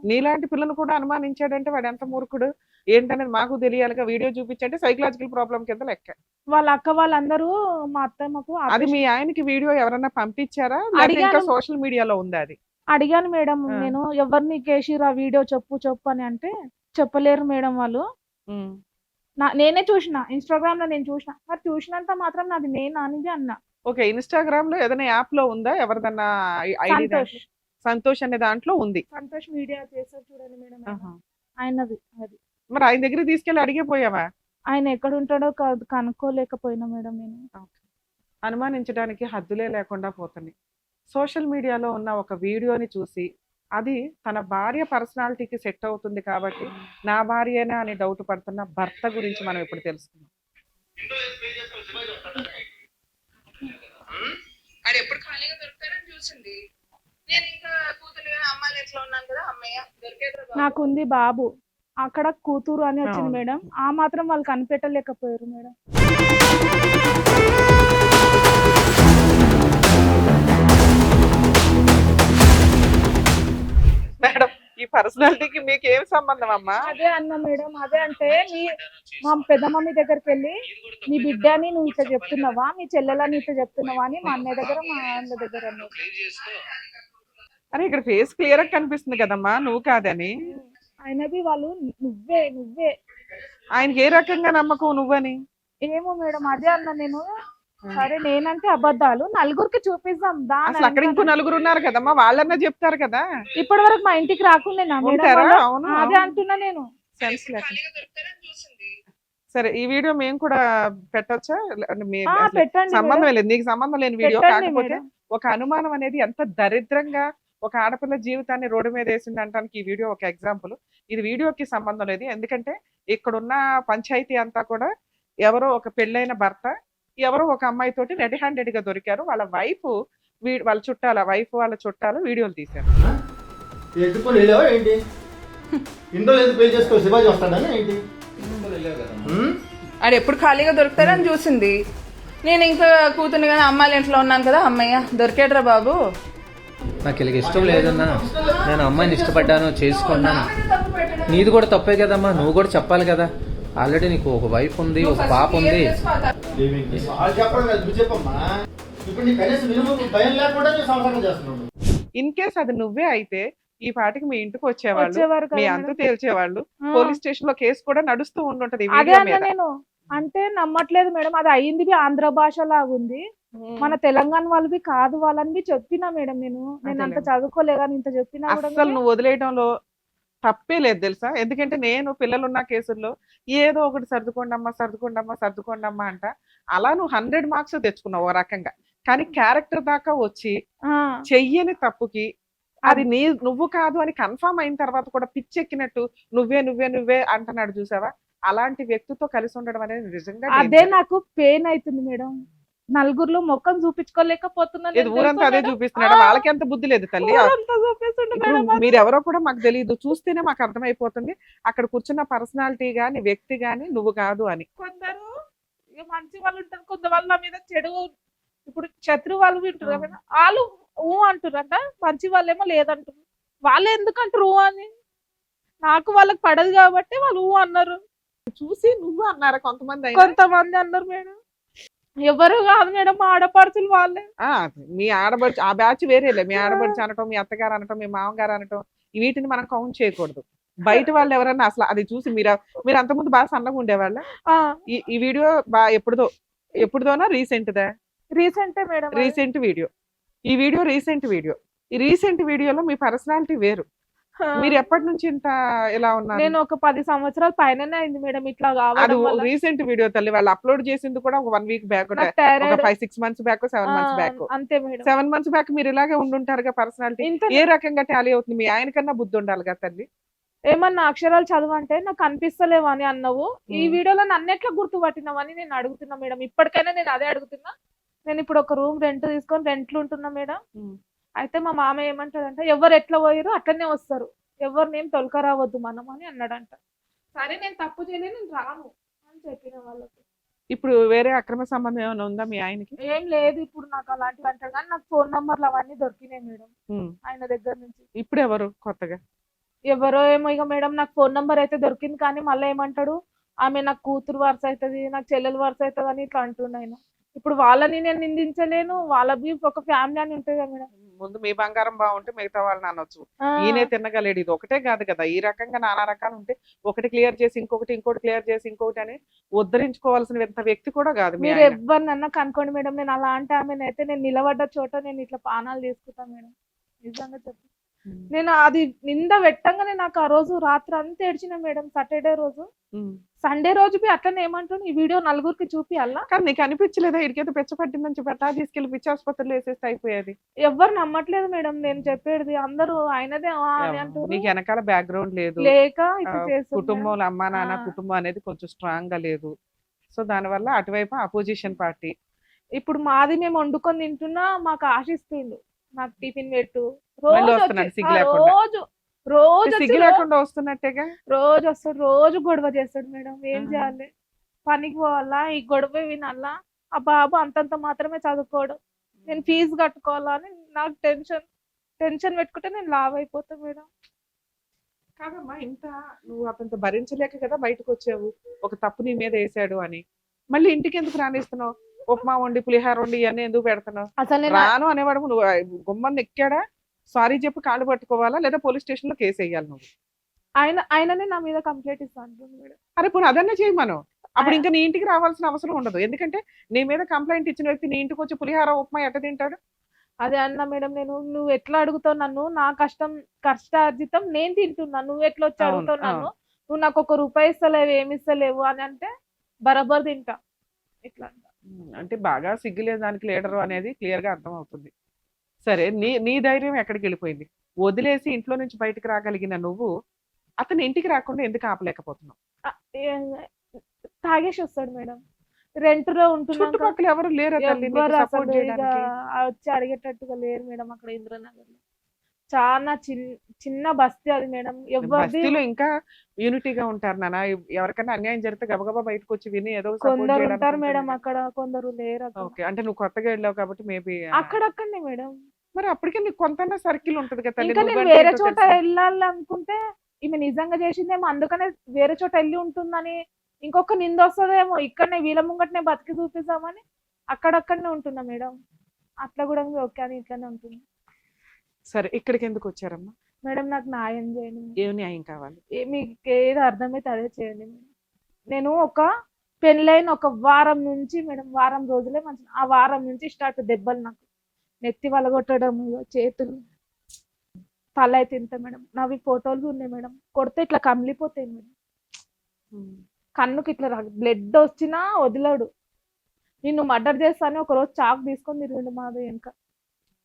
నీలాంటి పిల్లను కూడా అనుమానించాడంటే వాడు ఎంత మూర్ఖుడు ఏంటనేది మాకు తెలియాలిగా. వీడియో చూపించంటే సైకలాజికల్ ప్రాబ్లం కింద లెక్క. వాళ్ళ అక్క వాళ్ళందరూ మా అత్తమ్మకు. అది మీ ఆయనకి వీడియో ఎవరన్నా పంపించారా, ఇంకా సోషల్ మీడియాలో ఉందా? అది అడిగాను మేడం నేను, ఎవరిని కేసిరా వీడియో చెప్పు అని అంటే చెప్పలేరు మేడం వాళ్ళు. నేనే చూసిన, ఇన్స్టాగ్రామ్ లో నేను చూసిన, మరి చూసినంత మాత్రం నాది నేను అనేది అన్నా. ఓకే, ఇన్స్టాగ్రామ్ లో ఏదైనా యాప్ లో ఉందా ఎవరిదన్నా ఐడి? సంతోష్ అనే దాంట్లో ఉంది. సంతోష్ మీడియా చేశారు చూడండి మేడం, ఆయనది అది. మరి ఆయన దగ్గర తీసుకెళ్ళి అడిగిపోయావా? ఆయన ఎక్కడ ఉంటాడో కనుక్కోలేకపోయినా మేడం నేను. అనుమానించడానికి హద్దులే లేకుండా పోతుంది. సోషల్ మీడియాలో ఉన్న ఒక వీడియోని చూసి అది తన భార్య పర్సనాలిటీకి సెట్ అవుతుంది కాబట్టి నా భార్యేనా అని డౌట్ పడుతున్న భర్త గురించి మనం ఇప్పుడు తెలుసుకుందాం. అది ఎప్పుడు ఖాళీగా దొరుకుతారని చూసింది. నేను ఇంకా కూతురు అమ్మాయిలు ఎట్లా ఉన్నాను కదా, అమ్మయ్య దొరికేది. నాకుంది బాబు, అక్కడ కూతురు అని వచ్చింది మేడం. ఆ మాత్రం వాళ్ళు కనిపెట్టలేకపోయారు మేడం. మేడం, ఈ పర్సనాలిటీకి మీకు ఏం సంబంధం అమ్మా? అదే అన్న మేడం, అదే అంటే మా పెద్ద మమ్మీ దగ్గరికి వెళ్ళి నీ బిడ్డని నువ్వు ఇట్లా చెప్తున్నావా, మీ చెల్లెలని ఇట్లా చెప్తున్నావా అని మా అన్నయ్య దగ్గర మా ఆయన దగ్గర అన్నారు. అరే ఇక్కడ ఫేస్ క్లియర్ గా కనిపిస్తుంది కదమ్మా, నువ్వు కాదని. ఆయనది వాళ్ళు నువ్వే. ఆయనకి ఏ రకంగా నమ్మకం నువ్వని? ఏమో మేడం, అదే అన్న నేను. సరే నేనంటే అబద్ధాలు నలుగురికి చూపిస్తాం. అసలు అక్కడ ఇంకో నలుగురు ఉన్నారు కదమ్మా, వాళ్ళన్నా చెప్తారు కదా. ఇప్పటి వరకు మా ఇంటికి రాకుండా అదే అంటున్నా నేను. సెన్స్ లేక. సరే ఈ వీడియో మేము కూడా పెట్టొచ్చా? పెట్టండి, సంబంధం లేదు, నీకు సంబంధం లేని వీడియో. కాకపోతే ఒక అనుమానం అనేది ఎంత దరిద్రంగా ఒక ఆడపిల్ల జీవితాన్ని రోడ్డు మీద వేసింది అంటానికి ఈ వీడియో ఒక ఎగ్జాంపుల్. ఇది వీడియోకి సంబంధం లేదు, ఎందుకంటే ఇక్కడున్న పంచాయతీ అంతా కూడా ఎవరో ఒక పెళ్ళైన భర్త ఎవరో ఒక అమ్మాయి తోటి రెడీ హ్యాండెడ్ గా దొరికారు. వాళ్ళ వైఫ్ వాళ్ళ చుట్టాల వైఫ్ వాళ్ళ చుట్టాలు వీడియోలు తీశారు. అది ఎప్పుడు ఖాళీగా దొరుకుతారని చూసింది. నేను ఇంకా కూతురు కానీ అమ్మాయిలు ఇంట్లో ఉన్నాను కదా, అమ్మయ్య దొరికేట్రా బాబు. నాకు ఇలాగ ఇష్టం లేదన్నా, నేను అమ్మాయిని ఇష్టపడ్డాను, చేసుకున్నాను. నీది కూడా తప్పే కదమ్మా, నువ్వు కూడా చెప్పాలి కదా. ఆల్రెడీ నీకు ఒక వైఫ్ ఉంది, ఒక పాప ఉంది. ఇప్పుడు నీ కనీసం భయం లేకుండా సంసారం చేస్తున్నావు. ఇన్ కేస్ అది నువ్వే అయితే ఈ పాటికి మీ ఇంటికి వచ్చేవాళ్ళు, వచ్చేవారు మీ కదా అంత మేడం. తేల్చేవాళ్ళు, ఆ, పోలీస్ స్టేషన్ లో కేసు కూడా నడుస్తూ ఉండుంటది ఈ అదే వీడియో అన్న మీద. నేను. అంటే నమ్మట్లేదు మేడం, అది అయ్యింది ఆంధ్ర భాష లాగుంది, మన తెలంగాణ వాళ్ళవి కాదు వాళ్ళని చెప్పినా మేడం. నేను అంత అదేలే. చదువుకోలే కానీ ఇంత చెప్పినా కూడా అస్సలు నువ్వు వదిలేయడంలో తప్పే లేదు తెలుసా. ఎందుకంటే నేను పిల్లలున్న కేసుల్లో ఏదో ఒకటి సర్దుకోండమ్మా అంట. అలా నువ్వు 100 మార్క్స్ తెచ్చుకున్నావు ఓ రకంగా. కానీ క్యారెక్టర్ దాకా వచ్చి ఆ, చెయ్యని తప్పుకి అది నువ్వు కాదు అని కన్ఫర్మ్ అయిన తర్వాత కూడా పిచ్చెక్కినట్టు నువ్వే అంటున్నాడు చూసావా. అలాంటి వ్యక్తితో కలిసి ఉండడం అనేది నిజంగా అదే danger. నాకు పెయిన్ అవుతుంది మేడం. నలుగురిలో ముఖం చూపించుకోలేకపోతున్నాను ఇది ఊరంతా అదే చూపిస్తున్నాడు. వాళ్ళకి ఎంత బుద్ధి లేదు తల్లి. చూపిస్తుండే ఇప్పుడు మేడం. మీరెవరో కూడా మాకు తెలియదు, చూస్తేనే మాకు అర్థమైపోతుంది అక్కడ కూర్చున్న పర్సనాలిటీ గాని వ్యక్తి గాని నువ్వు కాదు అని. కొందరు ఇక మంచి వాళ్ళు ఉంటారు, కొంత వాళ్ళ మీద చెడు, ఇప్పుడు శత్రు వాళ్ళు వింటారు కదా, వాళ్ళు ఊ అంటారంట, మంచి వాళ్ళేమో లేదంటారు. వాళ్ళు ఎందుకంటారు ఊ అని? నాకు వాళ్ళకి పడదు కాబట్టి వాళ్ళు ఊ అన్నారు. చూసి నువ్వు అన్నారా కొంతమంది అయినా? కొంతమంది అన్నారు మేడం. ఎవరు కాదు మేడం, మా ఆడపడుచులు వాళ్ళే. ఆ, మీ ఆడబడుచు ఆ బ్యాచ్ వేరేలే. మీ ఆడబడుచు అనటం, మీ అత్తగారు అనటం, మీ మామగారు అనటం, వీటిని మనం కౌంట్ చేయకూడదు. బయట వాళ్ళు ఎవరన్నా అసలు అది చూసి మీరు అంతకుముందు బాగా సన్నగా ఉండేవాళ్ళ. ఆ, ఈ వీడియో ఎప్పుడుదోనా రీసెంట్దా? రీసెంటే మేడం. Recent video. ఈ వీడియో రీసెంట్ వీడియో. ఈ రీసెంట్ వీడియోలో మీ పర్సనాలిటీ వేరు. మీరు ఎప్పటి నుంచి ఇంత ఇలా ఉన్నారు? నేను ఒక 10 సంవత్సరాల పైననే అయింది మేడం ఇట్లా అది కావడం వల్ల. రీసెంట్ వీడియో తల్లి. వాళ్ళు అప్లోడ్ చేసింది కూడా ఒక 1 వీక్ బ్యాక్, నాకు ఒక thyroid 5-6 months back, 7 months back. అంతే మేడం. 7 మంత్స్ బ్యాక్ మీరు ఇలాగే ఉండుంటారుగా. పర్సనాలిటీ ఇంత ఏ రకంగా టాలీ అవుతుంది? మీ ఆయన కన్నా బుద్ధి ఉండాలి కదా తల్లి. ఏమన్నా అక్షరాలు చదవంటే నాకు కనిపిస్తలేవు అని అన్నావు. ఈ ఉమ్. వీడియోలో నన్ను ఎట్లా గుర్తుపట్టినావని నేను అడుగుతున్నా మేడం. ఇప్పటికైనా నేను అదే అడుగుతున్నా. నేను ఇప్పుడు ఒక రూమ్ రెంట్ తీసుకొని రెంట్లు ఉంటున్నా మేడం. అయితే మా మామయ్య ఏమంటాడంటే, ఎవరు ఎట్లా పోయారో అట్లనే వస్తారు, ఎవరినేం తొలక రావద్దు మనం అని అన్నాడంట. సరే నేను తప్పు చేయలేదు, నేను రాను అని చెప్పిన వాళ్ళకి. ఇప్పుడు వేరే అక్రమ సంబంధం ఏమైనా ఉందా మీ ఆయనకి? ఏం లేదు ఇప్పుడు నాకు అలాంటివి అంటాడు, కానీ నాకు ఫోన్ నంబర్లు అవన్నీ దొరికినాయి మేడం ఉమ్. ఆయన దగ్గర నుంచి. ఇప్పుడు ఎవరు కొత్తగా? ఎవరో ఏమో ఇక మేడం, నాకు ఫోన్ నంబర్ అయితే దొరికింది, కానీ మళ్ళీ ఏమంటాడు, ఆమె నాకు కూతురు వరుస అవుతుంది, నాకు చెల్లెలు వరుస అవుతుంది అని ఇట్లా అంటుండు ఆయన. ఇప్పుడు వాళ్ళని నేను నిందించలేను, వాళ్ళవి ఒక ఫ్యామిలీ అని ఉంటుంది కదా మేడం. ముందు మీ బంగారం బాగుంటే మిగతా వాళ్ళని అనొచ్చు. ఆ, ఈయనే తిన్నగలేడు. ఇది ఒకటే కాదు కదా, ఈ రకంగా నానా రకాలు ఉంటే ఒకటి క్లియర్ చేసి ఇంకొకటి క్లియర్ చేసి ఇంకొకటి అని ఉద్ధరించుకోవాల్సిన వ్యక్తి కూడా కాదు మీ మీరు ఆయన. ఎవరినన్నా కనుకోండి మేడం, నేను అలాంటి ఆమెను అయితే నేను నిలబడ్డ చోట నేను ఇట్లా పానాలు తీసుకుంటాను మేడం. నిజంగా చెప్పు, నేను అది నింద పెట్టంగానే నాకు ఆ రోజు రాత్రి అంతా ఏడ్చిన మేడం. సాటర్డే రోజు, సండే రోజు అట్లనే ఏమంటాను, ఈ వీడియో నలుగురికి చూపియాలా. కానీ నీకు అనిపించలేదా ఇడికేదో పెచ్చ పట్టిందని చెప్పి అట్లా తీసుకెళ్లి పిచ్చి ఆసుపత్రిలో వేసేస్తే అయిపోయేది? ఎవరు నమ్మట్లేదు మేడం నేను చెప్పేది, అందరూ ఆయనదే అని అంటారు. నీకు వెనకాల బ్యాక్గ్రౌండ్ లేదు, లేక ఇట్లా చేస్తుంది కుటుంబంలో అమ్మా నాన్న ఆ. కుటుంబం అనేది కొంచెం స్ట్రాంగ్ గా లేదు. సో దానివల్ల అటువైపు అపోజిషన్ పార్టీ. ఇప్పుడు మాది మేము వండుకొని తింటున్నా, మాకు ఆశిస్తుండు నాకు టిఫిన్ పెట్టు, మళ్ళీ రోజు వస్తున్నాడు వచ్చి- సిగ్గు ఆ, లేకుండా. రోజు వచ్చి సిగ్గు లేకుండా వస్తున్నట్టేగా. రోజు వస్తాడు, రోజు గొడవ చేస్తాడు మేడం. ఏం ఆహా. చేయాలి, పనికి పోవాలా, ఈ గొడవ వినాలా. ఆ బాబు అంతంత మాత్రమే చదువుకోవడం, నేను ఫీజు కట్టుకోవాలా అని నాకు టెన్షన్ పెట్టుకుంటే నేను లావ్ అయిపోతా మేడం. కాదమ్మా, ఇంత నువ్వు అతనితో భరించలేక కదా బయటకు వచ్చావు, ఒక తప్పు నీ మీద వేసాడు అని. మళ్ళీ ఇంటికి ఎందుకు రానిస్తున్నావు? ఉప్మా వండి పులిహార వండి ఇవన్నీ ఎందుకు పెడుతున్నావు? అసలు నేను రాను అనేవాడు నువ్వు గుమ్మని ఎక్కాడా? సారీ చెప్పి కాళ్ళు పట్టుకోవాలా లేదా పోలీస్ స్టేషన్ లో కేసు వేయాలి నువ్వు? ఆయననే నా మీద కంప్లైంట్ ఇస్తాను మేడం. అరే పోనీ అదన్నా చేయమను. అప్పుడు ఇంకా నీ ఇంటికి రావాల్సిన అవసరం ఉండదు. ఎందుకంటే నీ మీద కంప్లైంట్ ఇచ్చిన వ్యక్తి నీ ఇంటికి వచ్చి పులిహార ఉప్మా ఎట్ట తింటాడు? అదే అన్న మేడం, నువ్వు ఎట్లా అడుగుతావు నన్ను, నా కష్టార్జితం నేను తింటున్నా, నువ్వు ఎట్లా వచ్చి అవును, అడుగుతావు నన్ను, అవును. నువ్వు నాకు 1 రూపాయి ఇస్తలేవు, ఏమి ఇస్తలేవు అని అంటే బరాబర్ తింటా ఇట్లా అంట. అంటే బాగా సిగ్గులేదు దానికి లీడరు అనేది క్లియర్ గా అర్థం అవుతుంది. సరే, నీ ధైర్యం ఎక్కడికి వెళ్ళిపోయింది? వదిలేసి ఇంట్లో నుంచి బయటకు రాగలిగిన నువ్వు అతని ఇంటికి రాకుండా ఎందుకు ఆపలేకపోతున్నావు? ఆ, తాగేసి వస్తాడు మేడం. రెంట్ లో ఉంటున్నాక చుట్టుపక్కల ఎవరు లేరా తల్లి నీకు ఎవ్వరు సపోర్ట్ అసలు ఇక చేయడానికి? వచ్చి అడిగేటట్టుగా లేరు మేడం అక్కడ ఇంద్రనగర్ లో. చాలా చిన్న బస్తీ అది మేడం. ఎవరిది బస్తీలో ఇంకా యూనిటీగా ఉంటారు నాన్న. ఎవరికైనా అన్యాయం జరిగితే గబగబా బయటకు వచ్చి విని ఏదో సపోర్ట్ కొందరు చేయడానికి ఉంటారు మేడం ఉంటుంది. అక్కడ, కొందరు లేరు అక్కడ. ఓకే, అంటే నువ్వు కొత్తగా వెళ్ళావు కాబట్టి మేబీ అక్కడక్కడనే మేడం. మరి అప్పటికే నీకు కొంత సర్కిల్ ఉంటది కదా తల్లి. ఇంకా నేను నువ్వంటే వేరే ఏంటో చోట తెలుసు. వెళ్ళాలనుకుంటే ఈమె నిజంగా చేసిందేమో, అందుకనే వేరే చోట వెళ్ళి ఉంటుందని ఇంకొక నింద వస్తుందేమో, ఇక్కడనే వీళ్ళ ముంగటనే బతికి చూపిస్తామని అక్కడక్కడనే ఉంటున్నా మేడం. అట్లా కూడా ఓకే అని ఇట్లానే ఉంటుంది. సరే ఇక్కడికి ఎందుకు వచ్చారమ్మా? మేడం నాకు న్యాయం చేయండి మేడం. ఏం న్యాయం కావాలి? మీకు ఏది అర్థమైతే అదే చేయండి మేడం. నేను ఒక పెళ్ళైన ఒక వారం నుంచి మేడం, వారం రోజులే మంచి, ఆ వారం నుంచి స్టార్ట్ దెబ్బలు నాకు. నెత్తి వలగొట్టడం, ఇగో చేతులు, తల అయితే ఇంత మేడం. నావి ఫోటోలు ఉన్నాయి మేడం. కొడితే ఇట్లా కమిలిపోతాయి మేడం. కన్నుకి ఇట్లా బ్లడ్ వచ్చినా వదిలాడు. నిన్ను మర్డర్ చేస్తానే ఒక రోజు చాకు తీసుకొని తిరిగిండు మాది వెనక.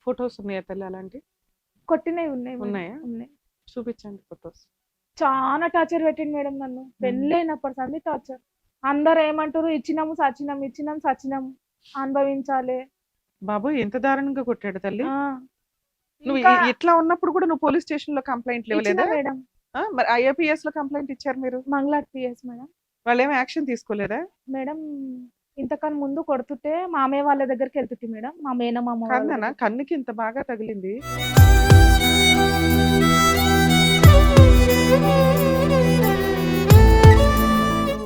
ఫొటోస్ ఉన్నాయా తల్లి అలాంటి? కొట్టినవి ఉన్నాయి మేడం. ఉన్నాయా? ఉన్నాయి. చూపించండి ఫొటోస్. చాలా టార్చర్ పెట్టింది మేడం నన్ను. పెళ్ళైనప్పటి సంది టార్చర్. అందరు ఏమంటారు, ఇచ్చినాము సచ్చినాము, ఇచ్చినాము సచ్చినాము, అనుభవించాలి. బాబు ఎంత దారుణంగా కొట్టాడు తల్లి. ఆ, నువ్వు ఇంకా ఇట్లా ఉన్నప్పుడు కూడా నువ్వు పోలీస్ స్టేషన్ లో కంప్లైంట్ ఇచ్చినా ఇవ్వలేదా? మేడం. మరి IAPS లో కంప్లైంట్ ఇచ్చారు మీరు, మంగళార్ PS మేడం. వాళ్ళు ఏమి యాక్షన్ తీసుకోలేదా? మేడం ఇంతకన్నా ముందు కొడుతుంటే మామయ్య వాళ్ళ దగ్గరికి వెళ్తుంటే మేడం, మా మేనమామ వాళ్ళ కాదనా దగ్గరికి. కన్నుకి ఇంత బాగా తగిలింది.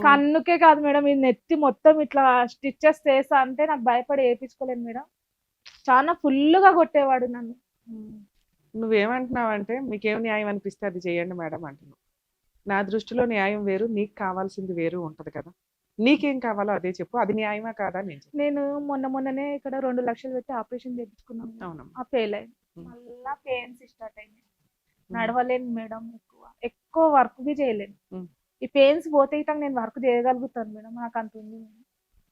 కన్నుకే కాదు మేడం, ఈ నెత్తి మొత్తం ఇట్లా స్టిచెస్ చేస్తా అంటే నాకు భయపడి వేయించుకోలేను మేడం. చాలా ఫుల్గా కొట్టేవాడు నన్ను. నువ్వేమంటున్నావంటే మీకేం న్యాయం అనిపిస్తే అది చేయండి మేడం అంటున్నావు. నా దృష్టిలో న్యాయం వేరు, నీకు కావాల్సింది వేరు ఉంటది కదా. నీకేం కావాలో అదే చెప్పు, అది న్యాయమా కాదా నేను చెప్పు. నేను మొన్ననే ఇక్కడ 2 లక్షలు పెట్టి ఆపరేషన్ చేయించుకున్నాను మేడం. అవునమ్మా. ఆ ఫెయిల్ అయింది. ఉమ్. మళ్ళా పెయిన్స్ స్టార్ట్ అయింది. నడవలేను మేడం, ఎక్కువ వర్క్ బి చేయలేను. ఉమ్. ఈ పెయిన్స్ పోతే ఇట్లా నేను వర్క్ చేయగలుగుతాను మేడం. నాకు అంత ఉంది మేడం.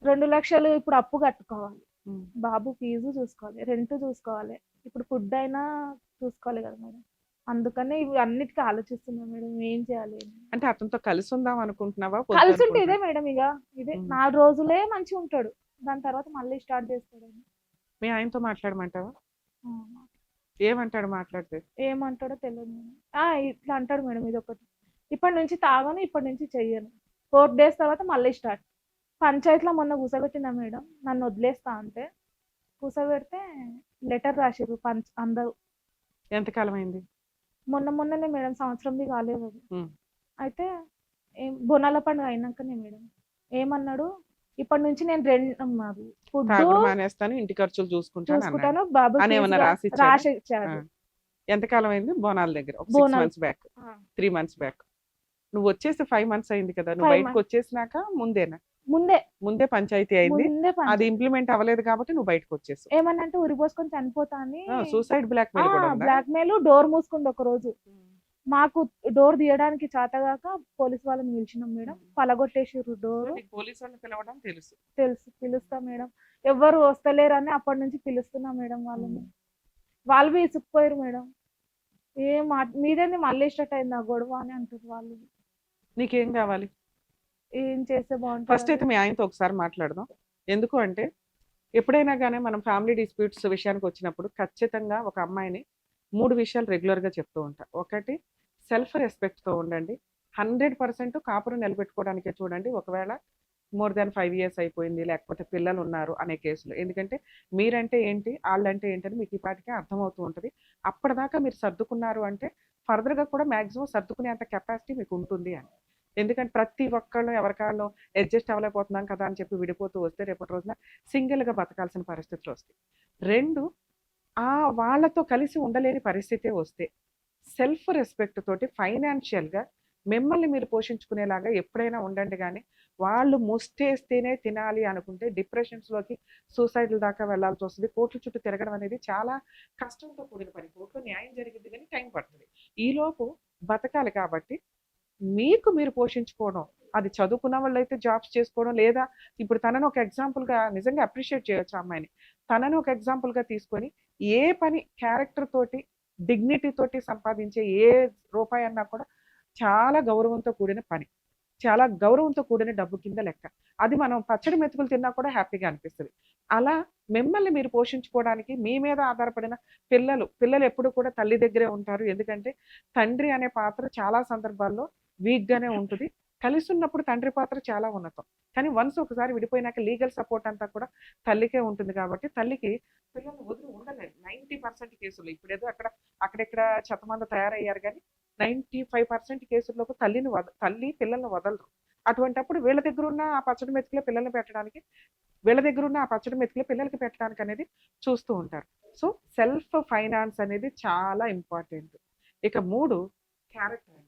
2 లక్షలు ఇప్పుడు అప్పు కట్టుకోవాలి, ఉమ్. బాబు ఫీజు చూసుకోవాలి, రెంట్ చూసుకోవాలి, ఇప్పుడు ఫుడ్ అయినా చూసుకోవాలి కదా మేడం. అందుకనే ఇవి అన్నిటికీ ఆలోచిస్తున్నా మేడం, ఏం చేయాలి అని. అంటే అతనితో కలిసి ఉందాం అనుకుంటున్నావా? కలిసి ఉంటే ఇదే మేడం, ఇక ఇదే ఉమ్. 4 రోజులే మంచిగా ఉంటాడు, దాని తర్వాత మళ్ళీ స్టార్ట్ చేస్తాడు. మీ ఆయనతో మాట్లాడమంటావా? ఏమంటాడు మాట్లాడితే? ఏమంటాడో తెలియదు మేడం. ఇట్లా అంటాడు మేడం, ఇది ఒకటి, ఇప్పటి నుంచి తాగను, ఇప్పటి నుంచి చెయ్యను, 4 days తర్వాత మళ్ళీ స్టార్ట్. పంచాయతీలో మొన్న కూసబెట్టినా మేడం, నన్ను వదిలేస్తా అంటే కూసబెడితే లెటర్ రాసిర్రు అందరూ. ఎంతకాలం అయింది? మొన్ననే మేడం, సంవత్సరంది కాలేదు అది. ఉమ్. అయితే బోనాల పండుగ అయినాకనే మేడం ఏమన్నాడు, ఇప్పటి నుంచి నేను ఫుడ్ తాగుడు మానేస్తాను, ఇంటి ఖర్చులు చూసుకుంటాను అన్నాడు. చూసుకుంటాను, బాబు అని ఏమన్నా రాసి ఇచ్చాడా? రాసి ఇచ్చాడు. ఎంతకాలం అయింది? బోనాల దగ్గర ఒక 6 Bonalu. months back, 3 months back. నువ్వు వచ్చేసి 5 months అయింది కదా. నువ్వు 5 బయటకు వచ్చేసినాక ముందేనా? ముందే పంచాయతీ అయింది, ముందే అది ఇంప్లిమెంట్ అవ్వలేదు కాబట్టి నువ్వు బయటకు వచ్చేసావు. ఏమన్నంటే ఉరి పోసుకొని చనిపోతా అని సూసైడ్ బ్లాక్ మెయిల్ కూడా ఉందా? Black mail. డోర్ మూసుకుంది ఒక రోజు. మాకు డోర్ తీయడానికి చేతగాక పోలీస్ వాళ్ళని పిలిచినాం మేడం, పలగొట్టేసిర్రు డోర్. నీకు పోలీసు వాళ్ళని పిలవడం తెలుసు. పిలుస్తా మేడం, ఎవ్వరు వస్తలేరు అని అప్పటి నుంచి పిలుస్తున్నా మేడం వాళ్ళని. వాళ్ళు ఇసుకుపోయారు మేడం. మీదేంది మళ్ళీ స్టార్ట్ అయింది ఆ గొడవ అని అంటారు వాళ్ళు. నీకేం కావాలి? ఏం చేస్తే ఫస్ట్ బాగుంటుంది? అయితే మీ ఆయనతో ఒకసారి మాట్లాడదాం. ఎందుకు అంటే ఎప్పుడైనా కానీ మనం ఫ్యామిలీ డిస్ప్యూట్స్ విషయానికి వచ్చినప్పుడు ఖచ్చితంగా ఒక అమ్మాయిని 3 విషయాలు రెగ్యులర్గా చెప్తూ ఉంటా. ఒకటి, సెల్ఫ్ రెస్పెక్ట్తో ఉండండి. 100% కాపురం నిలబెట్టుకోవడానికే చూడండి. ఒకవేళ మోర్ దాన్ 5 years అయిపోయింది, లేకపోతే పిల్లలు ఉన్నారు అనే కేసులు. ఎందుకంటే మీరంటే ఏంటి, వాళ్ళంటే ఏంటని మీకు ఈ పాటికే అర్థమవుతూ ఉంటుంది. అప్పటిదాకా మీరు సర్దుకున్నారు అంటే ఫర్దర్గా కూడా మ్యాక్సిమం సర్దుకునేంత కెపాసిటీ మీకు ఉంటుంది అని. ఎందుకంటే ప్రతి ఒక్కళ్ళు ఎవరికాళ్ళు అడ్జస్ట్ అవ్వలేకపోతున్నాం కదా అని చెప్పి విడిపోతూ వస్తే రేపటి రోజున సింగిల్గా బతకాల్సిన పరిస్థితులు వస్తాయి. 2, వాళ్ళతో కలిసి ఉండలేని పరిస్థితే వస్తే సెల్ఫ్ రెస్పెక్ట్ తోటి ఫైనాన్షియల్గా మిమ్మల్ని మీరు పోషించుకునేలాగా ఎప్పుడైనా ఉండండి. కానీ వాళ్ళు ముష్టేస్తేనే తినాలి అనుకుంటే డిప్రెషన్స్లోకి, సూసైడ్ల దాకా వెళ్ళాల్సి వస్తుంది. కోర్టుల చుట్టూ తిరగడం అనేది చాలా కష్టంతో కూడిన పని. కోర్టులో న్యాయం జరిగింది కానీ టైం పడుతుంది. ఈలోపు బతకాలి కాబట్టి మీకు మీరు పోషించుకోవడం, అది చదువుకున్న వాళ్ళు అయితే జాబ్స్ చేసుకోవడం, లేదా ఇప్పుడు తనను ఒక ఎగ్జాంపుల్గా నిజంగా అప్రిషియేట్ చేయొచ్చు ఆ అమ్మాయిని. తనను ఒక ఎగ్జాంపుల్గా తీసుకొని ఏ పని క్యారెక్టర్ తోటి, డిగ్నిటీ తోటి సంపాదించే ఏ రూపాయి అన్నా కూడా చాలా గౌరవంతో కూడిన పని, చాలా గౌరవంతో కూడిన డబ్బు కింద లెక్క. అది మనం పచ్చడి మెతుకులు తిన్నా కూడా హ్యాపీగా అనిపిస్తుంది. అలా మిమ్మల్ని మీరు పోషించుకోవడానికి మీ మీద ఆధారపడిన పిల్లలు ఎప్పుడు కూడా తల్లి దగ్గరే ఉంటారు. ఎందుకంటే తండ్రి అనే పాత్ర చాలా సందర్భాల్లో వీక్గానే ఉంటుంది. కలిసి ఉన్నప్పుడు తండ్రి పాత్ర చాలా ఉన్నతం. కానీ వన్స్ ఒకసారి విడిపోయినాక లీగల్ సపోర్ట్ అంతా కూడా తల్లికే ఉంటుంది. కాబట్టి తల్లికి పిల్లల్ని వదిలి ఉండలేదు 90% కేసులు. ఇప్పుడేదో అక్కడెక్కడ చెత్తమంద తయారయ్యారు కానీ 95% కేసుల్లోకి తల్లి పిల్లల్ని వదలరు. అటువంటప్పుడు వీళ్ళ దగ్గర ఉన్న ఆ పచ్చడి మెతుకులే పిల్లల్ని పెట్టడానికి, వీళ్ళ దగ్గర ఉన్న ఆ పచ్చడి మెతుకులే పిల్లలకి పెట్టడానికి అనేది చూస్తూ ఉంటారు. సో సెల్ఫ్ ఫైనాన్స్ అనేది చాలా ఇంపార్టెంట్. ఇక 3 క్యారెక్టర్.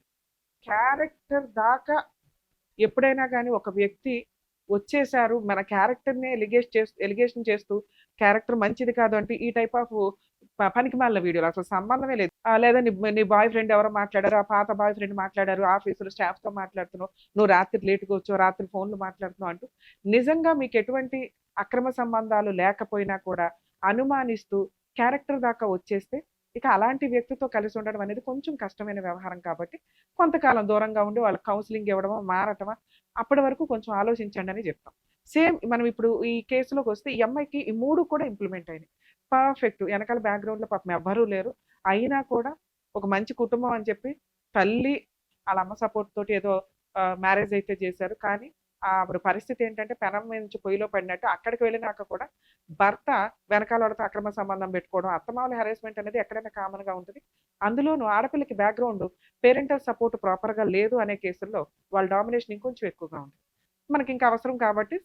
క్యారెక్టర్ దాకా ఎప్పుడైనా కానీ ఒక వ్యక్తి వచ్చేసారు మన క్యారెక్టర్ని ఎలిగేషన్ చేస్తూ క్యారెక్టర్ మంచిది కాదు అంటే ఈ టైప్ ఆఫ్ పనికి మాలిన వీడియోలు అసలు సంబంధమే లేదు. లేదా నీ బాయ్ ఫ్రెండ్ ఎవరో మాట్లాడారు, ఆ పాత బాయ్ ఫ్రెండ్ మాట్లాడారు, ఆఫీసులో స్టాఫ్తో మాట్లాడుతున్నావు, నువ్వు రాత్రి లేట్గా వచ్చావు, రాత్రి ఫోన్లు మాట్లాడుతున్నావు అంటూ నిజంగా మీకు ఎటువంటి అక్రమ సంబంధాలు లేకపోయినా కూడా అనుమానిస్తూ క్యారెక్టర్ దాకా వచ్చేస్తే ఇక అలాంటి వ్యక్తితో కలిసి ఉండడం అనేది కొంచెం కష్టమైన వ్యవహారం. కాబట్టి కొంతకాలం దూరంగా ఉండి వాళ్ళకి కౌన్సిలింగ్ ఇవ్వడమా, మారటమా, అప్పటి వరకు కొంచెం ఆలోచించండి అని చెప్తాం. సేమ్ మనం ఇప్పుడు ఈ కేసులోకి వస్తే ఈ అమ్మాయికి ఈ 3 కూడా ఇంప్లిమెంట్ అయినాయి. పర్ఫెక్ట్. వెనకాల బ్యాక్గ్రౌండ్లో పాపం ఎవ్వరూ లేరు. అయినా కూడా ఒక మంచి కుటుంబం అని చెప్పి తల్లి వాళ్ళ అమ్మ సపోర్ట్ తోటి ఏదో మ్యారేజ్ అయితే చేశారు. కానీ ఆవిడ పరిస్థితి ఏంటంటే పెనం మీద నుంచి పొయ్యిలో పడినట్టు అక్కడికి వెళ్ళినాక కూడా భర్త వెనకాల వాళ్ళతో అక్రమ సంబంధం పెట్టుకోవడం, అత్తమామల హెరాస్మెంట్ అనేది ఎక్కడైనా కామన్గా ఉంటుంది. అందులోనూ ఆడపిల్లకి బ్యాక్గ్రౌండ్ పేరెంటల్ సపోర్ట్ ప్రాపర్గా లేదు అనే కేసుల్లో వాళ్ళ డామినేషన్ ఇంకొంచెం ఎక్కువగా ఉంది. మనకి ఇంకా అవసరం కాబట్టి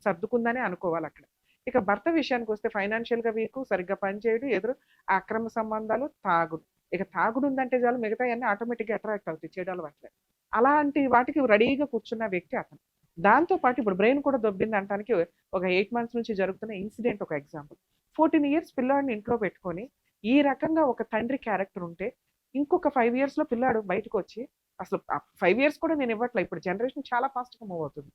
సర్దుకుందనే అనుకోవాలి అక్కడ. ఇక భర్త విషయానికి వస్తే ఫైనాన్షియల్గా వీకు, సరిగ్గా పనిచేయడు, ఎదురు అక్రమ సంబంధాలు, తాగుడు. ఇక తాగుడు ఉందంటే చాలు మిగతా అన్నీ ఆటోమేటిక్గా అట్రాక్ట్ అవుతాయి చేయడాల పట్ల. అలాంటి వాటికి రెడీగా కూర్చున్న వ్యక్తి అతను. దాంతోపాటు ఇప్పుడు బ్రెయిన్ కూడా దొబ్బింది అనడానికి ఒక 8 months నుంచి జరుగుతున్న ఇన్సిడెంట్ ఒక ఎగ్జాంపుల్. 14 years పిల్లాడిని ఇంట్లో పెట్టుకొని ఈ రకంగా ఒక తండ్రి క్యారెక్టర్ ఉంటే ఇంకొక 5 yearsలో పిల్లాడు బయటకు వచ్చి అసలు 5 years కూడా నేను ఇవ్వట్లే, ఇప్పుడు జనరేషన్ చాలా ఫాస్ట్గా మూవ్ అవుతుంది.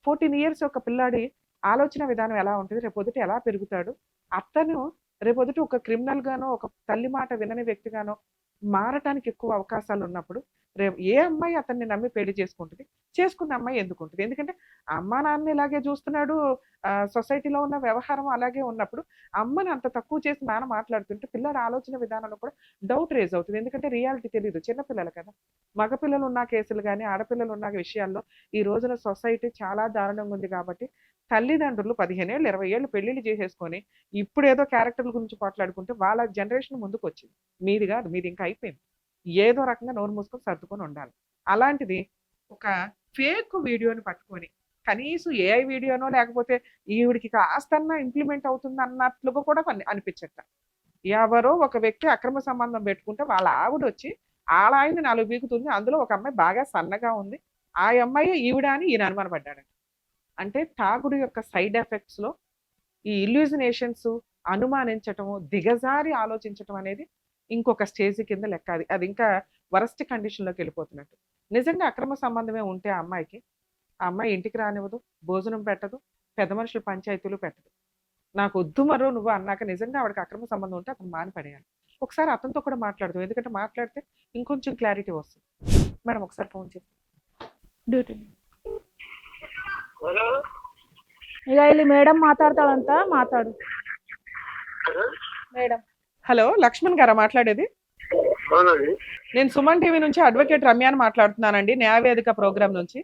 14 years ఒక పిల్లాడి ఆలోచన విధానం ఎలా ఉంటుంది, రేపొద్దుట ఎలా పెరుగుతాడు, అతను రేపొద్దుట ఒక క్రిమినల్ గానో ఒక తల్లి మాట వినని వ్యక్తిగానో మారటానికి ఎక్కువ అవకాశాలు ఉన్నప్పుడు రేపు ఏ అమ్మాయి అతన్ని నమ్మి పెళ్లి చేసుకుంటుంది? చేసుకున్న అమ్మాయి ఎందుకుంటుంది? ఎందుకంటే అమ్మా నాన్న ఇలాగే చూస్తున్నాడు, సొసైటీలో ఉన్న వ్యవహారం అలాగే ఉన్నప్పుడు అమ్మని అంత తక్కువ చేసి నాన్న మాట్లాడుతుంటే పిల్లల ఆలోచన విధానంలో కూడా డౌట్ రేజ్ అవుతుంది. ఎందుకంటే రియాలిటీ తెలియదు, చిన్నపిల్లలు కదా. మగపిల్లలు ఉన్న కేసులు కానీ ఆడపిల్లలు ఉన్న విషయాల్లో ఈ రోజున సొసైటీ చాలా దారుణంగా ఉంది. కాబట్టి తల్లిదండ్రులు 15 ఏళ్ళు 20 ఏళ్ళు పెళ్లిళ్ళు చేసేసుకొని ఇప్పుడు ఏదో క్యారెక్టర్ల గురించి మాట్లాడుకుంటే వాళ్ళ జనరేషన్ ముందుకు వచ్చింది. మీది కాదు, మీది ఇంకా అయిపోయింది. ఏదో రకంగా నోరు మూసుకొని సర్దుకొని ఉండాలి. అలాంటిది ఒక ఫేక్ వీడియోని పట్టుకొని కనీసం ఏఐ వీడియోనో లేకపోతే ఈవిడికి కాస్తన్నా ఇంప్లిమెంట్ అవుతుంది అన్నట్లుగా కూడా అనిపించట. ఎవరో ఒక వ్యక్తి అక్రమ సంబంధం పెట్టుకుంటే వాళ్ళ ఆవిడ వచ్చి వాళ్ళ ఆయన్ని 4 బీకుతుంది. అందులో ఒక అమ్మాయి బాగా సన్నగా ఉంది, ఆ అమ్మాయి ఈవిడ అని ఈయన అనుమానపడ్డాడు. అంటే తాగుడు యొక్క సైడ్ ఎఫెక్ట్స్లో ఈ ఇల్యూజినేషన్స్, అనుమానించటము, దిగజారి ఆలోచించటం అనేది ఇంకొక స్టేజ్ కింద లెక్క. అది ఇంకా వరస్ట్ కండిషన్లోకి వెళ్ళిపోతున్నట్టు. నిజంగా అక్రమ సంబంధమే ఉంటే ఆ అమ్మాయికి, ఆ అమ్మాయి ఇంటికి రానివ్వదు, భోజనం పెట్టదు, పెద్ద మనుషుల పంచాయతీలు పెట్టదు. నాకు వద్దు మరో నువ్వు అన్నాక నిజంగా ఆవిడకి అక్రమ సంబంధం ఉంటే అతను మానిపడేయాలి. ఒకసారి అతనితో కూడా మాట్లాడదు, ఎందుకంటే మాట్లాడితే ఇంకొంచెం క్లారిటీ వస్తుంది. మేడం ఒకసారి ఫోన్ చేసి డ్యూటీ ఇక వెళ్ళి మేడం మాట్లాడతాడంతా మాట్లాడు. మేడం హలో, లక్ష్మణ్ గారా మాట్లాడేది? నేను సుమన్ టీవీ నుంచి అడ్వకేట్ రమ్యాని మాట్లాడుతున్నానండి, న్యాయవేదిక ప్రోగ్రామ్ నుంచి.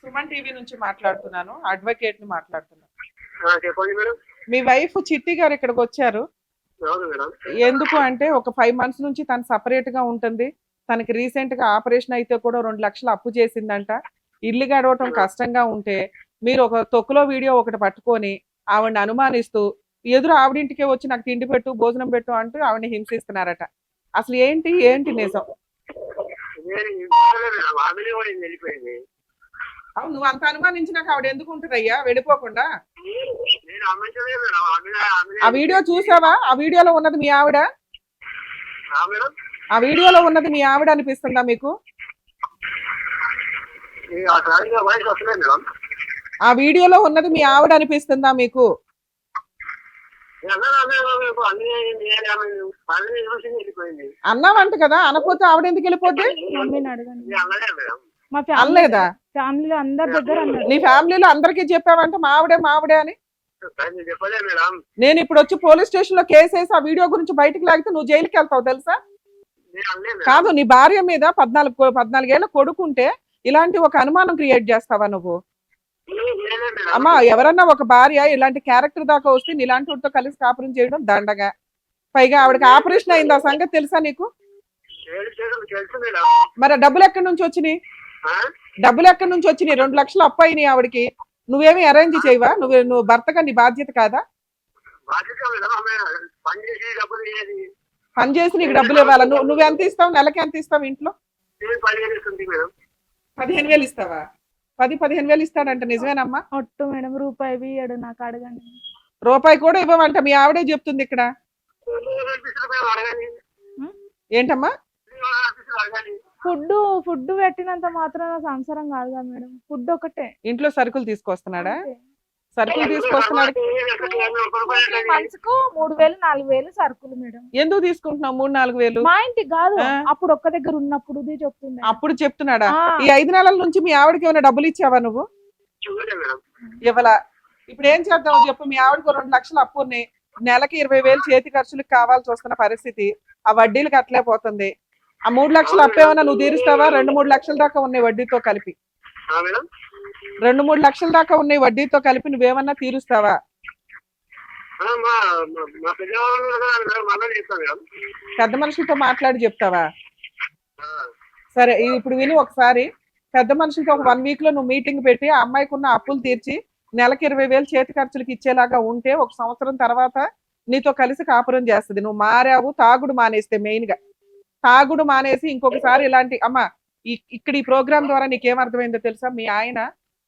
సుమన్ టీవీ నుంచి మాట్లాడుతున్నాను, అడ్వకేట్ ని మాట్లాడుతున్నాను. మీ వైఫ్ చిట్టి గారు ఇక్కడికి వచ్చారు. ఎందుకు అంటే ఒక 5 months నుంచి తను సపరేట్ గా ఉంటుంది. తనకి రీసెంట్ గా ఆపరేషన్ అయితే కూడా 2 లక్షలు అప్పు చేసిందంట. ఇల్లు గడవటం కష్టంగా ఉంటే మీరు ఒక తొక్కులో వీడియో ఒకటి పట్టుకొని ఆవిడని అనుమానిస్తూ ఎదురు ఆవిడింటికే వచ్చి నాకు తిండి పెట్టు, భోజనం పెట్టు అంటూ ఆవిడని హింసిస్తున్నారట. అసలు ఏంటి నిజం? అవును, నువ్వు అంత అనుమానించినాక ఆవిడ ఎందుకు ఉంటుందయ్యా వెళ్ళిపోకుండా? ఆ వీడియో చూసావా? ఆ వీడియోలో ఉన్నది మీ ఆవిడ? ఆ వీడియోలో ఉన్నది మీ ఆవిడ అనిపిస్తుందా మీకు? ఆ వీడియోలో ఉన్నది మీ ఆవిడ అనిపిస్తుందా మీకు? అన్నావంట కదా, అనపోతే ఆవిడ ఎందుకు వెళ్ళిపోద్ది? అనలేదా? ఫ్యామిలీలో అందరి దగ్గర నీ ఫ్యామిలీలో అందరికీ చెప్పావంట మావిడే అని? నేను ఇప్పుడు వచ్చి పోలీస్ స్టేషన్ లో కేసు వేసి ఆ వీడియో గురించి బయటకు లాగితే నువ్వు జైలుకి వెళ్తావు తెలుసా? కాదు, నీ భార్య మీద 14 ఏళ్ల కొడుకుంటే ఇలాంటి ఒక అనుమానం క్రియేట్ చేస్తావా నువ్వు? అమ్మా, ఎవరన్నా ఒక భార్య ఇలాంటి క్యారెక్టర్ దాకా వస్తే ఇలాంటి వాటితో కలిసి కాపురం చేయడం దండగా. పైగా ఆవిడకి ఆపరేషన్ అయింది, ఆ సంగతి తెలుసా నీకు? మరి డబ్బులు ఎక్కడి నుంచి వచ్చినాయి? 2 లక్షలు అప్పు అయినాయి ఆవిడకి. నువ్వేమి అరేంజ్ చేయవా? నువ్వు భర్తగా నీ బాధ్యత కాదా? పని చేసి డబ్బులు ఇయ్యేది. పని చేసి నీకు డబ్బులు ఇవ్వాలా? నువ్వు ఎంత ఇస్తావు? నెలకి ఎంత ఇస్తావు ఇంట్లో? నేను 10,000 ఇస్తుంది మేడం. 15,000 ఇస్తావా? 15,000 ఇస్తాడంట, నిజమేనమ్మా? ఒట్టు మేడం, రూపాయి బియ్యడు నాకు, అడగండి. రూపాయి కూడా ఇవ్వమంట, మీ ఆవిడే చెప్తుంది ఇక్కడ. మేము అడగాలి. ఏంటమ్మా? అడగాలి. ఫుడ్ పెట్టినంత మాత్రాన సంసారం కాదుగా మేడం, ఫుడ్ ఒకటే. ఇంట్లో సరుకులు తీసుకొస్తున్నాడా? అంతే. సరుకులు తీసుకొస్తున్నాడు. మంత్స్కు 3,000 4,000 సరుకులు మేడం. ఎందుకు తీసుకుంటున్నావు 3-4 మా ఇంటికి కాదు, ఆ. అప్పుడు ఒక్క దగ్గర ఉన్నప్పుడు చెప్తుండే. అప్పుడు చెప్తున్నాడా? ఆ. ఈ 5 నెలల నుంచి మీ ఆవిడకి ఏమైనా డబ్బులు ఇచ్చావా నువ్వు? చూడలే మేడం. ఇవ్వలా. ఇప్పుడు ఏం చేద్దామో చెప్పు. మీ ఆవిడకు 2 లక్షలు అప్పు ఉన్నాయి, నెలకి 20,000 చేతి ఖర్చులకు కావాల్సి వస్తున్న పరిస్థితి, ఆ వడ్డీలు కట్టలేకపోతుంది. ఆ 3 లక్షలు అప్పు ఏమైనా నువ్వు తీరుస్తావా? 2-3 లక్షల దాకా ఉన్నాయి వడ్డీతో కలిపి. మేడం 2-3 లక్షల దాకా ఉన్నాయి వడ్డీతో కలిపి, నువ్వేమన్నా తీరుస్తావా? మా పెద్దవాళ్ళు మళ్ళీ చేస్తాం మేడం. పెద్ద మనుషులతో మాట్లాడి చెప్తావా? సరే, ఇప్పుడు విని ఒకసారి. పెద్ద మనుషులతో ఒక 1 వీక్ లో నువ్వు మీటింగ్ పెట్టి ఆ అమ్మాయికి ఉన్న అప్పులు తీర్చి నెలకి 20,000 చేతి ఖర్చులకు ఇచ్చేలాగా ఉంటే 1 సంవత్సరం తర్వాత నీతో కలిసి కాపురం చేస్తుంది. నువ్వు మారావు, తాగుడు మానేస్తే, మెయిన్ గా తాగుడు మానేసి ఇంకొకసారి ఇలాంటి అమ్మా ఇక్కడ ఈ ప్రోగ్రామ్ ద్వారా నీకేమర్థమైందో తెలుసా? మీ ఆయన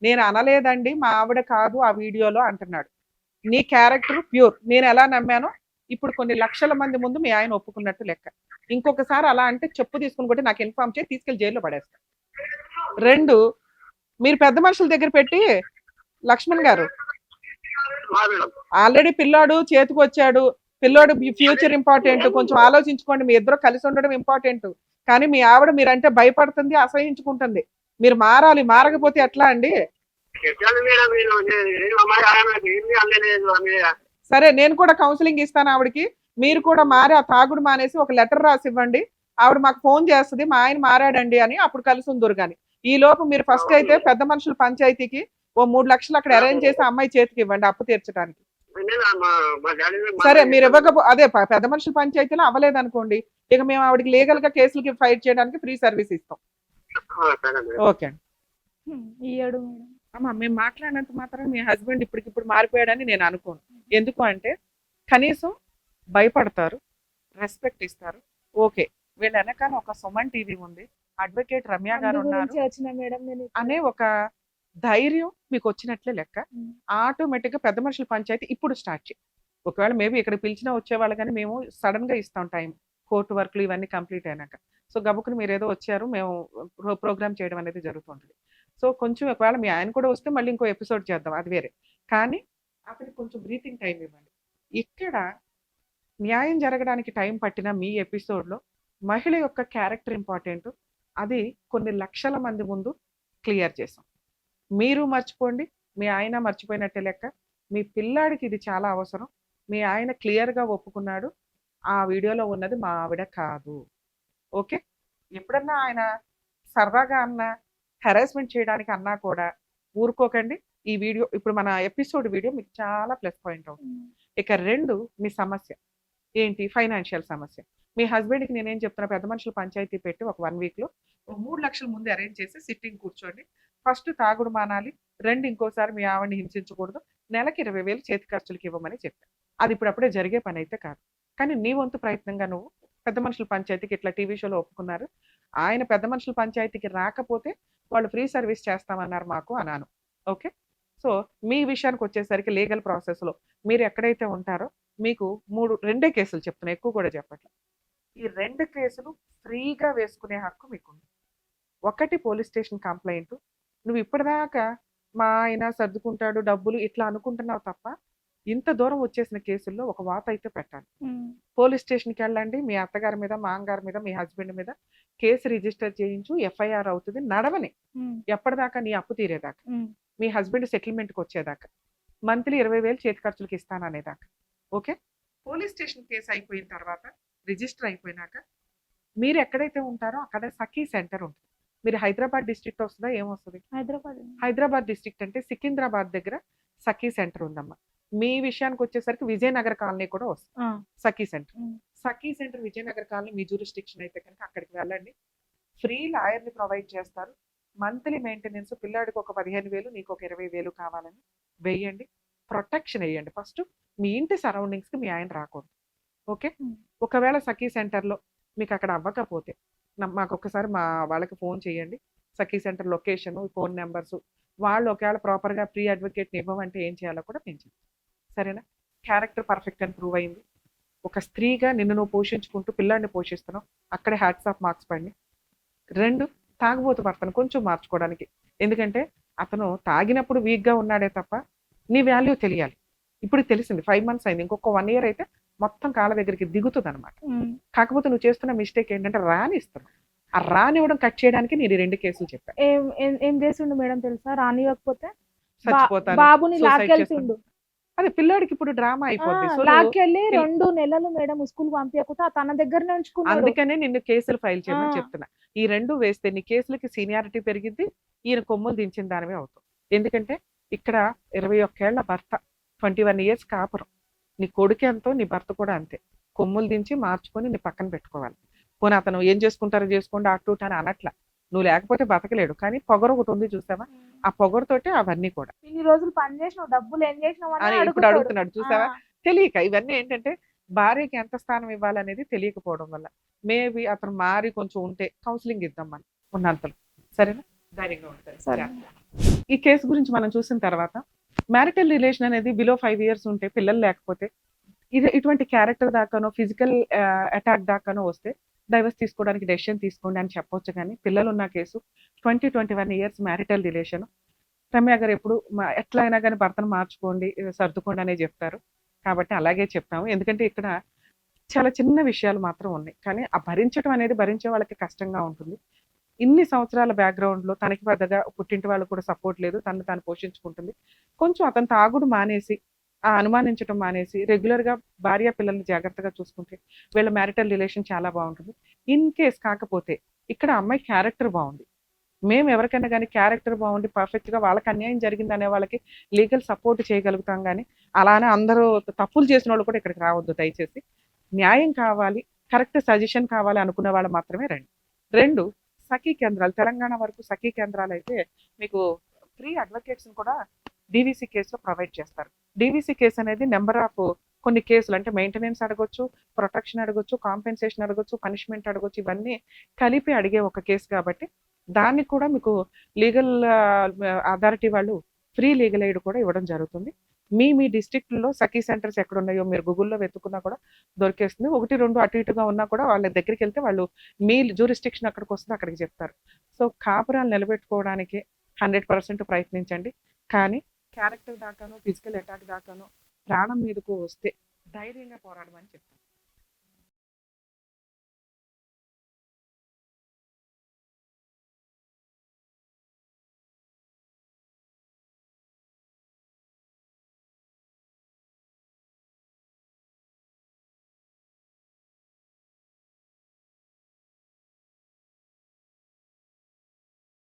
నేను అనలేదండి, మా ఆవిడ కాదు ఆ వీడియోలో అంటున్నాడు. నీ క్యారెక్టర్ ప్యూర్. నేను ఎలా నమ్మానో ఇప్పుడు కొన్ని లక్షల మంది ముందు మీ ఆయన ఒప్పుకున్నట్టు లెక్క. ఇంకొకసారి అలా అంటే చెప్పు తీసుకుని కొట్టి నాకు ఇన్ఫార్మ్ చేసి తీసుకెళ్లి జైల్లో పడేస్తా. 2, మీరు పెద్ద మనుషుల దగ్గర పెట్టి, లక్ష్మణ్ గారు ఆల్రెడీ పిల్లాడు చేతికి వచ్చాడు, పిల్లోడు ఫ్యూచర్ ఇంపార్టెంట్, కొంచెం ఆలోచించుకోండి. మీ ఇద్దరు కలిసి ఉండడం ఇంపార్టెంట్. కానీ మీ ఆవిడ మీరంటే భయపడుతుంది, అసహించుకుంటుంది. మీరు మారాలి. మారకపోతే ఎట్లా అండి? సరే, నేను కూడా కౌన్సిలింగ్ ఇస్తాను ఆవిడకి. మీరు కూడా మారి ఆ తాగుడు మానేసి ఒక లెటర్ రాసి ఇవ్వండి. ఆవిడ మాకు ఫోన్ చేస్తుంది, మా ఆయన మారాడండి అని. అప్పుడు కలిసి ఉందరు. కానీ ఈ లోపు మీరు ఫస్ట్ అయితే పెద్ద మనుషుల పంచాయతీకి ఓ 3 లక్షలు అక్కడ అరేంజ్ చేసి అమ్మాయి చేతికి ఇవ్వండి అప్పు తీర్చడానికి. సరే, మీరు అదే పెద్ద మనుషుల పంచాయతీలో అవ్వలేదనుకోండి, ఇక మేము ఆవిడకి లీగల్ గా కేసులకి ఫైట్ చేయడానికి ఫ్రీ సర్వీస్ ఇస్తాం. ఓకే అండి. ఇయ్యడు మేడం. అమ్మా, మేము మాట్లాడినంత మాత్రం మీ హస్బెండ్ ఇప్పటికిప్పుడు మారిపోయాడని నేను అనుకోను. ఎందుకు అంటే కనీసం భయపడతారు, రెస్పెక్ట్ ఇస్తారు. ఓకే, వీళ్ళ వెనకాల ఒక సుమన్ టీవీ ఉంది, అడ్వకేట్ రమ్య గారు ఉన్నారు వచ్చిన మేడం నేను అనే ఒక ధైర్యం మీకు వచ్చినట్లే లెక్క. ఆటోమేటిక్ గా పెద్ద మనుషుల పంచాయతీ ఇప్పుడు స్టార్ట్ చేయి. ఒకవేళ మేబీ ఇక్కడ పిలిచినా వచ్చేవాళ్ళు, కానీ మేము సడన్ గా ఇస్తాం టైం, కోర్టు వర్క్లు ఇవన్నీ కంప్లీట్ అయినాక. సో గబుకుని మీరు ఏదో వచ్చారు, మేము ప్రోగ్రామ్ చేయడం అనేది జరుగుతుంటుంది. సో కొంచెం ఒకవేళ మీ ఆయన కూడా వస్తే మళ్ళీ ఇంకో ఎపిసోడ్ చేద్దాం, అది వేరే. కానీ అతనికి కొంచెం బ్రీతింగ్ టైం ఇవ్వండి. ఇక్కడ న్యాయం జరగడానికి టైం పట్టిన మీ ఎపిసోడ్లో మహిళ యొక్క క్యారెక్టర్ ఇంపార్టెంట్. అది కొన్ని లక్షల మంది ముందు క్లియర్ చేసాం. మీరు మర్చిపోండి, మీ ఆయన మర్చిపోయినట్టే లెక్క. మీ పిల్లాడికి ఇది చాలా అవసరం. మీ ఆయన క్లియర్గా ఒప్పుకున్నాడు, ఆ వీడియోలో ఉన్నది మా ఆవిడ కాదు. ఓకే, ఎప్పుడన్నా ఆయన సరదాగా అన్నా, హెరాస్మెంట్ చేయడానికి అన్నా కూడా ఊరుకోకండి. ఈ వీడియో ఇప్పుడు మన ఎపిసోడ్ వీడియో మీకు చాలా ప్లస్ పాయింట్ అవుతుంది. ఇక 2, మీ సమస్య ఏంటి? ఫైనాన్షియల్ సమస్య. మీ హస్బెండ్కి నేనేం చెప్తున్నా, పెద్ద మనుషుల పంచాయతీ పెట్టి ఒక 1 వీక్లో 3 లక్షల ముందు అరేంజ్ చేసి సిట్టింగ్ కూర్చోండి. ఫస్ట్ తాగుడు మానాలి, 2 ఇంకోసారి మీ ఆవిడని హింసించకూడదు, నెలకి 20,000 చేతి ఖర్చులకి ఇవ్వమని చెప్పాను. అది ఇప్పుడప్పుడే జరిగే పని అయితే కాదు. కానీ నీ వంతు ప్రయత్నంగా నువ్వు పెద్ద మనుషుల పంచాయతీకి ఇట్లా టీవీ షోలో ఒప్పుకున్నారు, ఆయన పెద్ద మనుషుల పంచాయతీకి రాకపోతే వాళ్ళు ఫ్రీ సర్వీస్ చేస్తామన్నారు మాకు అన్నాను. ఓకే, సో మీ విషయానికి వచ్చేసరికి లీగల్ ప్రాసెస్లో మీరు ఎక్కడైతే ఉంటారో మీకు 2 కేసులు చెప్తున్నా, ఎక్కువ కూడా చెప్పట్లేదు. ఈ 2 కేసులు ఫ్రీగా వేసుకునే హక్కు మీకుంది. ఒకటి పోలీస్ స్టేషన్ కంప్లైంట్. నువ్వు ఇప్పటిదాకా మా ఆయన సర్దుకుంటాడు డబ్బులు ఇట్లా అనుకుంటున్నావు తప్ప, ఇంత దూరం వచ్చేసిన కేసుల్లో ఒక వాత అయితే పెట్టాలి. పోలీస్ స్టేషన్కి వెళ్ళండి, మీ అత్తగారి మీద, మా అమ్మగారి మీద, మీ హస్బెండ్ మీద కేసు రిజిస్టర్ చేయించు, ఎఫ్ఐఆర్ అవుతుంది. నడవని ఎప్పటిదాకా? నీ అప్పు తీరేదాకా, మీ హస్బెండ్ సెటిల్మెంట్కి వచ్చేదాకా, మంత్లీ 20,000 చేతి ఖర్చులకి ఇస్తాననేదాకా. ఓకే, పోలీస్ స్టేషన్ కేసు అయిపోయిన తర్వాత, రిజిస్టర్ అయిపోయినాక మీరు ఎక్కడైతే ఉంటారో అక్కడ సఖీ సెంటర్ ఉంటుంది. మీరు హైదరాబాద్ డిస్ట్రిక్ట్ వస్తుందా, ఏమొస్తుంది? హైదరాబాద్ డిస్ట్రిక్ట్ అంటే సికింద్రాబాద్ దగ్గర సఖీ సెంటర్ ఉందమ్మా. మీ విషయానికి వచ్చేసరికి విజయనగర్ కాలనీ కూడా వస్తుంది సఖీ సెంటర్. సఖీ సెంటర్ విజయనగర్ కాలనీ మీ జ్యూరిస్డిక్షన్ అయితే కనుక అక్కడికి వెళ్ళండి. ఫ్రీ లాయర్ని ప్రొవైడ్ చేస్తారు. మంత్లీ మెయింటెనెన్స్, పిల్లాడికి ఒక 15,000, నీకు ఒక 20,000 కావాలని వేయండి. ప్రొటెక్షన్ వేయండి. ఫస్ట్ మీ ఇంటి సరౌండింగ్స్కి మీ ఆయన రాకూడదు. ఓకే, ఉమ్. ఒకవేళ సఖీ సెంటర్లో మీకు అక్కడ అవ్వకపోతే మాకు ఒకసారి మా వాళ్ళకి ఫోన్ చేయండి. సఖీ సెంటర్ లొకేషన్, ఫోన్ నెంబర్స్, వాళ్ళు ఒకవేళ ప్రాపర్గా ప్రీ అడ్వకేట్ని ఇవ్వమంటే ఏం చేయాలో కూడా నేను చెప్తాను. సరేనా? క్యారెక్టర్ పర్ఫెక్ట్ అని ప్రూవ్ అయింది. ఒక స్త్రీగా నిన్ను నువ్వు పోషించుకుంటూ పిల్లాడిని పోషిస్తున్నావు, అక్కడే హ్యాట్స్ ఆఫ్ మార్క్స్ పడి. 2, తాగుబోతు భర్తను కొంచెం మార్చుకోవడానికి. ఎందుకంటే అతను తాగినప్పుడు వీక్గా ఉన్నాడే తప్ప నీ వాల్యూ తెలియాలి. ఇప్పుడు తెలిసింది, 5 months అయింది, ఇంకొక 1 year అయితే మొత్తం కాళ్ళ దగ్గరికి దిగుతుంది అనమాట. ఉమ్. కాకపోతే నువ్వు చేస్తున్న మిస్టేక్ ఏంటంటే రానిస్తున్నావు. ఆ రానివ్వడం కట్ చేయడానికి నేను 2 కేసులు చెప్పాను. ఏం చేసిండు మేడం తెలుసా? రానివ్వకపోతే చచ్చిపోతాను, బాబుని suicide లాక్కెళ్తుండు. అదే పిల్లాడికి ఇప్పుడు డ్రామా అయిపోద్ది. సో లాక్కెళ్ళి 2 నెలలు మేడం స్కూల్ పంపించకుండా తన దగ్గరనే ఉంచుకున్నాడు. అందుకనే నిన్ను కేసులు ఫైల్ చేయమని ఆ. చెప్తున్నా. ఈ 2 వేస్తే నీ కేసులకి సీనియారిటీ పెరిగిద్ది, ఈయన కొమ్ములు దించిన దానివే అవుతావు. ఎందుకంటే ఇక్కడ 21 ఏళ్ల భర్త, 21 years కాపురం, నీ కొడుకు ఎంతో నీ భర్త కూడా అంతే. కొమ్ములు దించి మార్చుకొని నీ పక్కన పెట్టుకోవాలి. పోనీ అతను ఏం చేసుకుంటారో చేసుకోండి అటు అని అనట్లా, నువ్వు లేకపోతే బతకలేడు, కానీ పొగరు ఒకటి ఉంది చూసావా, ఆ పొగరుతోటే అవన్నీ కూడా. ఇన్ని రోజులు పని చేసినావు, డబ్బులు ఏం చేసినావు అని అని ఇప్పుడు అడుగుతాడు. అడుగుతున్నాడు చూసావా. తెలియక ఇవన్నీ ఏంటంటే భార్యకి ఎంత స్థానం ఇవ్వాలనేది తెలియకపోవడం వల్ల. మేబీ అతను మారి కొంచెం ఉంటే కౌన్సిలింగ్ ఇద్దాం మనం ఉన్నంతలో. సరేనా? ధైర్యంగా ఉంటారు. సరే. ఈ కేసు గురించి మనం చూసిన తర్వాత మ్యారిటల్ రిలేషన్ అనేది బిలో 5 years ఉంటే, పిల్లలు లేకపోతే, ఇటువంటి క్యారెక్టర్ దాకానో ఫిజికల్ అటాక్ దాకానో వస్తే డైవర్స్ తీసుకోవడానికి డెసిషన్ తీసుకోండి అని చెప్పొచ్చు. కానీ పిల్లలు ఉన్న case 21 years marital relation. Ramya గారు ఎప్పుడు ఎట్లా అయినా కానీ భర్తను మార్చుకోండి, సర్దుకోండి అనే చెప్తారు. కాబట్టి అలాగే చెప్తాము. ఎందుకంటే ఇక్కడ చాలా చిన్న విషయాలు మాత్రం ఉన్నాయి, కానీ ఆ భరించడం అనేది భరించే వాళ్ళకి కష్టంగా ఉంటుంది. ఇన్ని సంవత్సరాల బ్యాక్గ్రౌండ్లో తనకి పెద్దగా పుట్టింటి వాళ్ళు కూడా సపోర్ట్ లేదు, తను తాను పోషించుకుంటుంది. కొంచెం అతను తాగుడు మానేసి, ఆ అనుమానించడం మానేసి, రెగ్యులర్గా భార్య పిల్లల్ని జాగ్రత్తగా చూసుకుంటే వీళ్ళ మ్యారిటల్ రిలేషన్ చాలా బాగుంటుంది. ఇన్ కేస్ కాకపోతే ఇక్కడ అమ్మాయి క్యారెక్టర్ బాగుంది, మేము ఎవరికైనా కానీ క్యారెక్టర్ బాగుండి పర్ఫెక్ట్గా వాళ్ళకి అన్యాయం జరిగింది అనే వాళ్ళకి లీగల్ సపోర్ట్ చేయగలుగుతాం. కానీ అలానే అందరూ తప్పులు చేసిన వాళ్ళు కూడా ఇక్కడికి రావద్దు దయచేసి. న్యాయం కావాలి, కరెక్ట్ సజెషన్ కావాలి అనుకునే వాళ్ళు మాత్రమే రండి. 2, సఖీ కేంద్రాలు. తెలంగాణ వరకు సఖీ కేంద్రాలు అయితే మీకు ఫ్రీ అడ్వకేట్స్ కూడా డీవీసీ కేసులో ప్రొవైడ్ చేస్తారు. డీవీసీ కేసు అనేది నెంబర్ ఆఫ్ కొన్ని కేసులు, అంటే మెయింటెనెన్స్ అడగొచ్చు, ప్రొటెక్షన్ అడగొచ్చు, కాంపెన్సేషన్ అడగొచ్చు, పనిష్మెంట్ అడగొచ్చు, ఇవన్నీ కలిపి అడిగే ఒక కేసు కాబట్టి దానికి కూడా మీకు లీగల్ అథారిటీ వాళ్ళు ఫ్రీ లీగల్ ఎయిడ్ కూడా ఇవ్వడం జరుగుతుంది. మీ డిస్ట్రిక్ట్లో సఖీ సెంటర్స్ ఎక్కడ ఉన్నాయో మీరు గూగుల్లో వెతుకున్నా కూడా దొరికేస్తుంది. 1, 2 అటు ఇటుగా ఉన్నా కూడా వాళ్ళ దగ్గరికి వెళ్తే వాళ్ళు మీ జ్యూరిస్డిక్షన్ అక్కడికి వస్తుంది, అక్కడికి చెప్తారు. సో కాపురాలు నిలబెట్టుకోవడానికి 100% ప్రయత్నించండి. కానీ క్యారెక్టర్ దాకానో ఫిజికల్ అటాక్ దాకానో ప్రాణం మీదకు వస్తే ధైర్యంగా పోరాడమని చెప్తాను.